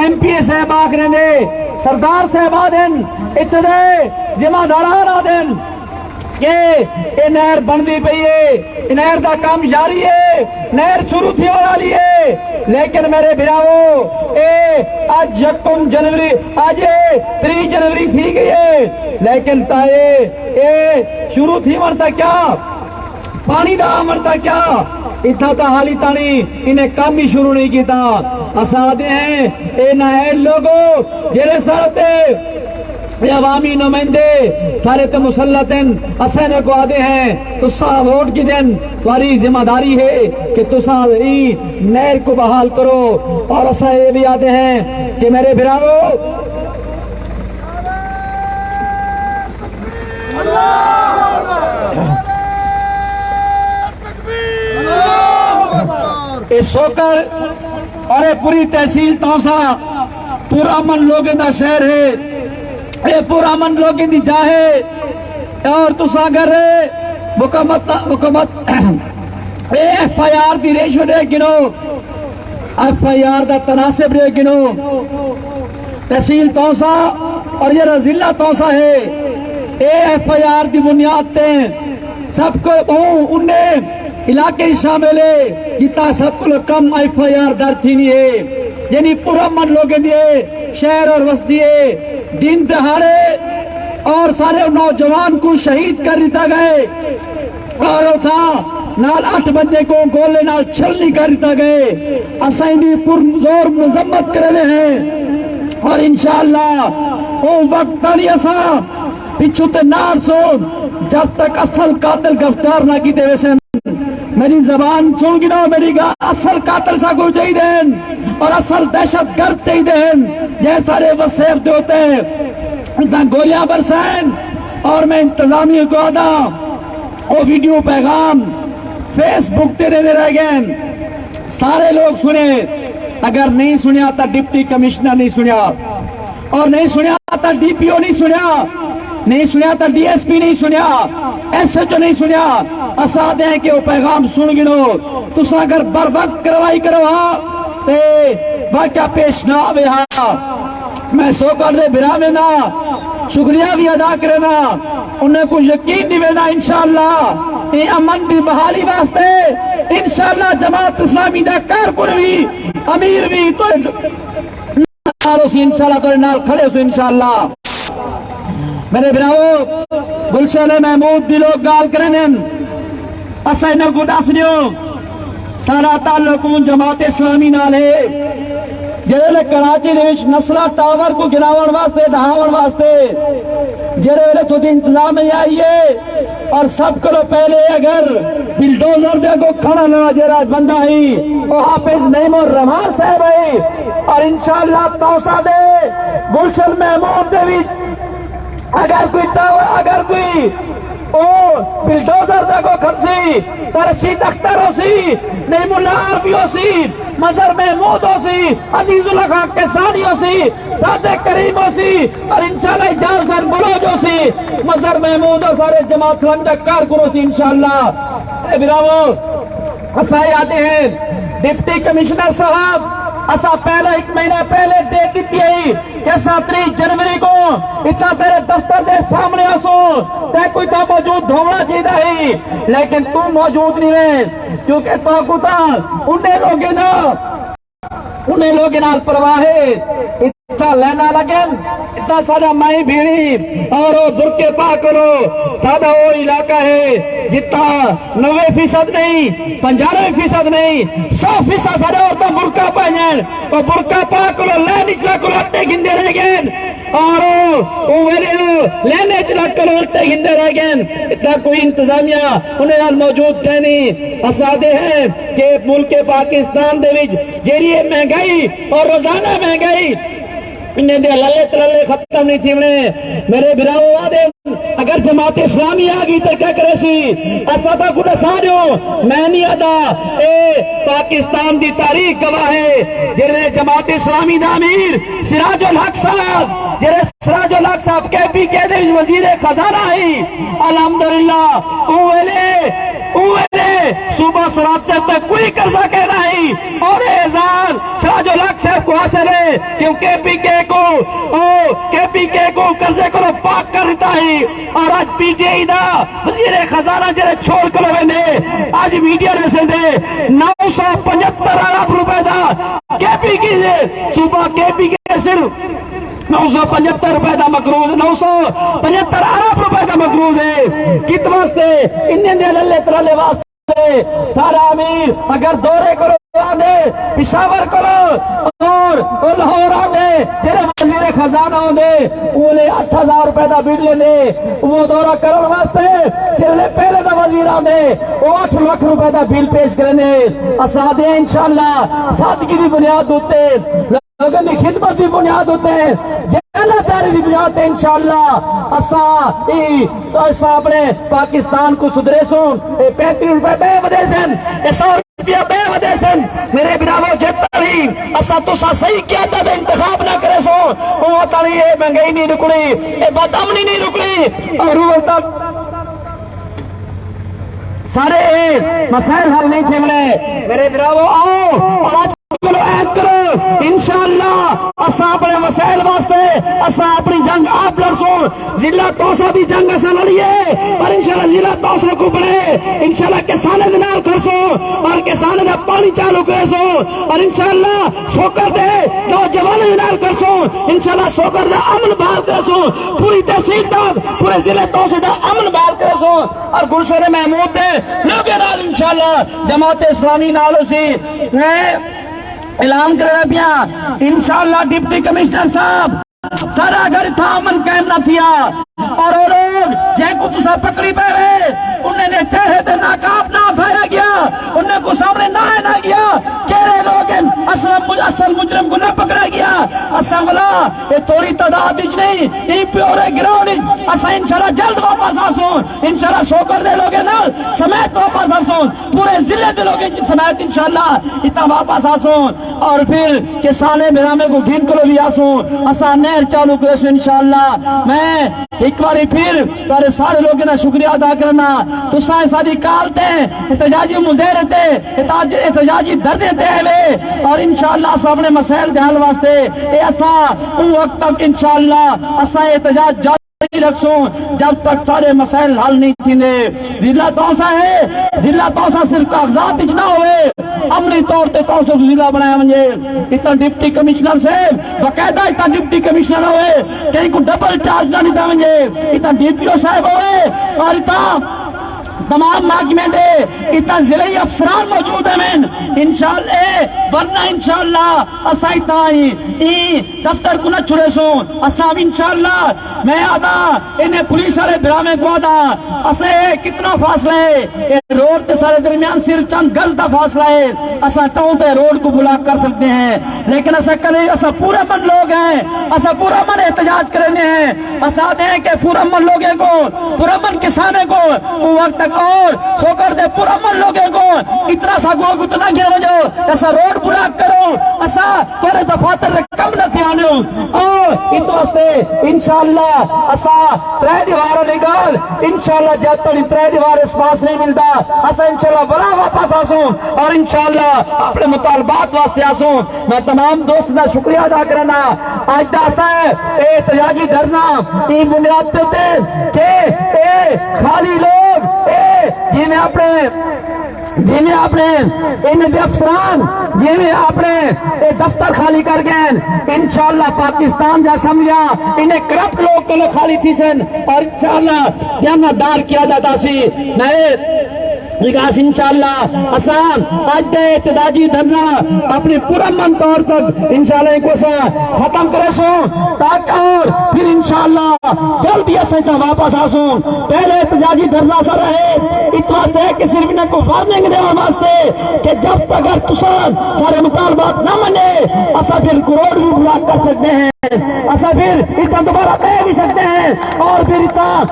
MP صاحب آکھرے دے سردار صاحب آدھن اتنے ذمہ داران آدھن کہ یہ نہر بندی پئی ہے نہر دا کام جاری ہے نہر شروع تھی ہو رہی ہے لیکن میرے براو اے آج 1 جنوری آج 3 جنوری تھی گئی ہے لیکن تائے اے شروع تھی مرتا کیا پانی دا آمرتا کیا اتنا تا حالی تانی انہیں کام بھی شروع نہیں کیتا اسادے ہیں اے نائر لوگوں جیرے سارتے یہ عوامی نمائندے سارے تے مسلطن اسینے کو آدے ہیں تو سا ووٹ کی دن تمہاری ذمہ داری ہے کہ تو سا نہر کو بحال کرو اور اسا یہ بھی آدے ہیں کہ میرے بھراؤ اس سوکر اور پوری تحصیل توسا پورا من لوگیں دا شہر ہے اے پورا من لوگیں دی جاہے اور تسا گر مکمت اے ایف آئی آر دی ریشو دے گنو ایف آئی آر دا تناسب دے گنو تحصیل توسا اور یہ ضلع توسا ہے اے ایف آئی آر دی بنیاد تے سب کو انہیں علاقے شامل ہے جتا سب کو کم ایف آئی آر در تھینی ہے یعنی پورا من لوگیں دیئے شہر اور وسطیے دن دہاڑے اور سارے نوجوان کو شہید کر دیتا گئے اور تھا نال 8 بندے کو گولے نال چھلنی کر دیتا گئے اسائیں بھی پر زور مذمت کرنے ہیں اور انشاءاللہ وہ وقت تانی اساں پچھو تے نار سون جب تک اصل قاتل گرفتار نہ کی دے ویسے میری زبان سن گنو میری گا اصل قاتل سا کو چاہی دین اور اصل دہشت گرد چاہی دین جیسے سارے وسیب دے ہوتے ہیں اتنا گولیاں برسین اور میں انتظامیہ کو آدھا وہ ویڈیو پیغام فیس بک تیرے دے رہ گئے سارے لوگ سنے اگر نہیں سنیا تا ڈپٹی کمشنر نہیں سنیا اور نہیں سنیا تا ڈی پی او نہیں سنیا نہیں سنیا تا ڈی ایس پی نہیں سنیا ایس ایچ او نہیں سنیا اسادے ہیں کہ وہ پیغام سن گنو تو سا اگر بر وقت کروائی کروا تے واقعہ پیش نہ آوے ہاں میں سو کر دے برا میں نا شکریہ بھی ادا کرنا انہیں کچھ یقین نہیں وینا انشاءاللہ یہ امن بھی بحالی واسطے انشاءاللہ جماعت اسلامی دا کارکن بھی امیر بھی تو انشاءاللہ تو نال کھڑے ہو انشاءاللہ میرے براو گلشن محمود دی لوگ گال کریں دن اسے نہ کو دسنیو سارا تعلق جماعت اسلامی نال ہے جڑے کراچی دے وچ نسلا ٹاور کو گراون واسطے ڈھاون واسطے جڑے تو انتظام میں آئیے اور سب کو پہلے اگر بلڈوزر دے کو کھڑا نہ جڑا بندہ ہی وہ حافظ نعیم الرحمان صاحب ہے اور انشاءاللہ توسا دے گلشن محمود دے وچ اگر کوئی او بلڈوزر دے کو کھڑسی ترشید اختر ہو سی نعیم اللہ عربی ہو سی مظہر محمود ہو سی عزیز اللہ خان کسانی ہو سی صادق کریم ہو سی اور انشاءاللہ اجاز خان بلوچ ہو سی مظہر محمود ہو سارے جماعت خلنڈک کارکن ہو سی انشاءاللہ اے براو اسائی آتے ہیں ڈپٹی کمشنر صاحب اسا پہلے 1 مہینہ پہلے ڈیٹ دیتی ہے کہ 30 جنوری کو اتنا تیرے دفتر دے سامنے آسو تے کوئی تا موجود دھونا چاہیے ہے لیکن تو موجود نہیں ہے کیونکہ تو کو تا انہیں لوگ نال پرواہ ہے اتنا لینا لگن اتنا سادہ مائی بھیڑی اور وہ برکے پا کرو سادہ وہ علاقہ ہے جتنا 90% نہیں 95% نہیں 100% سادہ اور تو برکہ پائیں وہ برکہ پا کرو لے نچلا کرو اٹھے گھندے رہ گئے اور وہ لینے چلا کرو اٹھے گھندے رہ گئے اتنا کوئی انتظامیہ انہیں نال موجود تھے نہیں اسادے ہیں کہ ملک پاکستان دے وچ جیڑی مہنگائی اور روزانہ مہنگائی انہیں دے للے تللے ختم نہیں تھی میرے براؤ آدھے اگر جماعت اسلامی آگئی تو کیا کرے سی ایسا تھا کچھ ساڑھوں میں نہیں آدھا اے پاکستان دی تاریخ گواہ ہے جنہیں جماعت اسلامی دا امیر سراج الحق صاحب جنہیں سراج الحق صاحب کے پی کے دے وزیر خزانہ ہی الحمدللہ اوہلے صوبہ سرات تک کوئی قرضہ کہنا ہی اور اعزاز سراج الحق صاحب کو حاصل ہے کیونکہ پی کے کو قرضے کو پاک کرتا ہی اور آج پی ٹی آئی دا وزیر خزانہ جنہیں چھوڑ کرو نے آج میڈیا نے سے دے 975 ارب روپے دا کے پی کی صوبہ کے پی کے صرف 975 روپے دا مقروض 975 ارب روپے دا مقروض ہے کت واسطے انہیں گڈیاں دے للے ترلے واسطے سارا امیر اگر دورے کرو آدھے پشاور کرو اور لاہور آدھے تیرے وزیر خزانہ آدھے انہیں 8,000 روپے دا بل لے دے وہ دورہ کرنے واسطے تیرے پہلے دا وزیر آدھے وہ 8 لاکھ روپے دا بل پیش کرنے اسا دے انشاءاللہ سادگی دی بنیاد ہوتے لوگوں کی خدمت دی بنیاد ہوتے اللہ تعالی دی بنیاد تے انشاءاللہ اسا اپنے پاکستان کو سدھرے سن 35 روپے بے ودے سن 100 روپیہ بے ودے سن میرے براو جتا بھی اسا تسا صحیح قیادت انتخاب نہ کرے سو وہ تاری یہ مہنگائی نہیں رکڑی یہ بدامنی نہیں رکڑی اور وہ تک سارے مسائل حل نہیں تھے میرے براو آؤ اور آج عہد کرو انشاءاللہ اسا اپنے مسائل واسطے اسا اپنی جنگ آپ لڑسوں ضلع توسا دی جنگ اسا لڑیے اور انشاءاللہ ضلع توسا کو بڑھے انشاءاللہ کسانے دے نال کرسو اور کسانے دا پانی چالو کرسو اور انشاءاللہ سوکر دے نوجوانے دے نال کرسو انشاءاللہ سوکر دا امن بحال کرسو پوری تحصیل تک پورے ضلع توسا دا امن بحال کرسو اور گلشن محمود دے لوگے نال انشاءاللہ جماعت اسلامی نالو سی اعلان کر رہا پیا انشاءاللہ ڈپٹی کمشنر صاحب سارا گھر تھا امن قائم نہ تھیا اور وہ لوگ جے کو تسا پکڑی پہ رہے انہیں نے چہرے تے ناکاب نہ پھایا گیا انہیں کو سامنے نہ آئے نہ گیا کہرے لوگ اصل مجرم کو نہ پکڑا گیا اسا والا یہ توڑی تعداد اچ نہیں یہ پیورے گراؤنڈ اسا انشاءاللہ جلد واپس آسوں انشاءاللہ شوکر دے لوگے نال سمیت واپس آسوں پورے ضلع دے لوگے سمیت انشاءاللہ اتنا واپس آسوں اور پھر کسانے برامے کو گھن کرو بھی آسوں اسا نہر چالو کرسوں انشاءاللہ میں ایک باری پھر تارے سارے لوگوں کا شکریہ ادا کرنا تو سائیں سادی کال تے احتجاجی مظاہرے تے احتجاجی دھرنے تے ہوئے اور انشاءاللہ اسا اپنے مسائل دے حل واسطے اے اسا ان وقت تک انشاءاللہ اسا احتجاج جاری رکھسوں جب تک سارے مسائل حل نہیں تھینے ضلع توسا ہے ضلع توسا صرف کاغذات نہ ہوئے عملی طور تے توسا ضلع بنایا منجے اتنا ڈپٹی کمشنر سے باقاعدہ اتنا ڈپٹی کمشنر ہوئے کہیں کو ڈبل چارج نہ دیتا منجے اتنا ڈی پی او صاحب ہوئے اور اتنا تمام محکمے دے اتنا ضلعی افسران موجود ہیں من انشاءاللہ ورنہ انشاءاللہ اسا اتنا دفتر کو نہ چھڑے سوں اسا انشاءاللہ میں آدھا انہیں پولیس والے برامے کو آدھا اسے کتنا فاصلہ ہے روڈ تے سارے درمیان صرف چند گز دا فاصلہ ہے اسا چاہوں تے روڈ کو بلاک کر سکتے ہیں لیکن اسا کرے اسا پورا من لوگ ہیں اسا پورا من احتجاج کرنے ہیں اسا دیں کہ پورا من لوگے کو پورا من کسانے کو وقت تک اور سوکر دے پورا من لوگے کو اتنا سا گوگ اتنا گرو جو ایسا روڈ بلاک کرو ایسا تورے دفاتر کم نہ تھی آنے اور اتو استے انشاءاللہ ایسا 3 دیواروں نگال انشاءاللہ جب تک 3 دیوار اس پاس نہیں ملتا ایسا انشاءاللہ بڑا واپس آسوں اور انشاءاللہ اپنے مطالبات واسطے آسوں میں تمام دوست دا شکریہ ادا کرنا آج دا ایسا ہے احتجاجی دھرنا این بنیاد تے کہ خالی لوگ جی میں اپنے ان افسران جی میں اپنے دفتر خالی کر گئے انشاءاللہ پاکستان جا سمجھا انہیں کرپٹ لوگ تو لوگ خالی تھی سن اور انشاءاللہ جانا دار کیا جاتا سی میں وکاس انشاءاللہ آسان آج دے احتجاجی دھرنا اپنی پرامن طور تک انشاءاللہ کو سا ختم کرے سو تاکہ اور پھر انشاءاللہ جلدی ایسا واپس آسوں پہلے احتجاجی دھرنا سا رہے اس واسطے کہ صرف انہیں کو وارننگ دے واسطے کہ جب تک اگر تسان سارے مطالبات نہ منے ایسا پھر کروڑ بھی بلاک کر سکتے ہیں ایسا پھر اتنا دوبارہ کہہ بھی سکتے ہیں اور پھر اتنا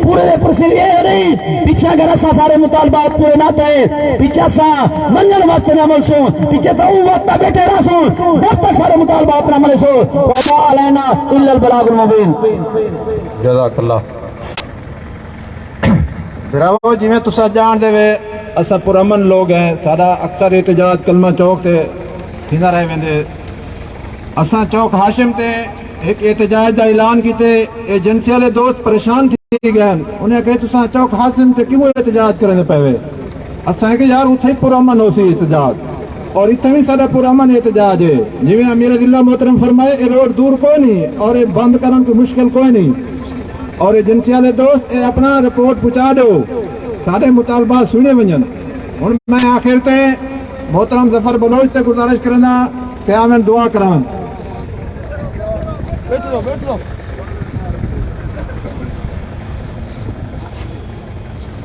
پورے پرسر یہ نہیں پیچھے اگر ایسا سارے مطالبات پورے نہ تھے پیچھے سا منجل واسطے نہ مل سو پیچھے تو وقت بیٹھے رہ سو جب تک سارے مطالبات نہ ملے سو علینا الا البلاغ المبین جزاک اللہ براو جی میں تسا جان دے وے اسا پرامن لوگ ہیں سادہ اکثر احتجاج کلمہ چوک تے تھیندا رہے ویندے اسا چوک ہاشم تے ایک احتجاج دا اعلان کیتے ایجنسی والے دوست پریشان تھی گئے انہیں کہے تسا چوک ہاشم تے کیوں احتجاج کرنے پے وے اسا کہ یار اتھے پرامن ہو سی احتجاج اور اتنے بھی سارا پرامن احتجاج ہے جی امیر دلہ محترم فرمائے یہ روڈ دور کوئی نہیں اور یہ بند کرنے کی مشکل کوئی نہیں اور ایجنسی والے دوست اپنا رپورٹ پہنچا دو سارے مطالبات سنے ونجن ہن میں آخر تے محترم ظفر بلوچ تے گزارش کرنا کہ آمن دعا کران.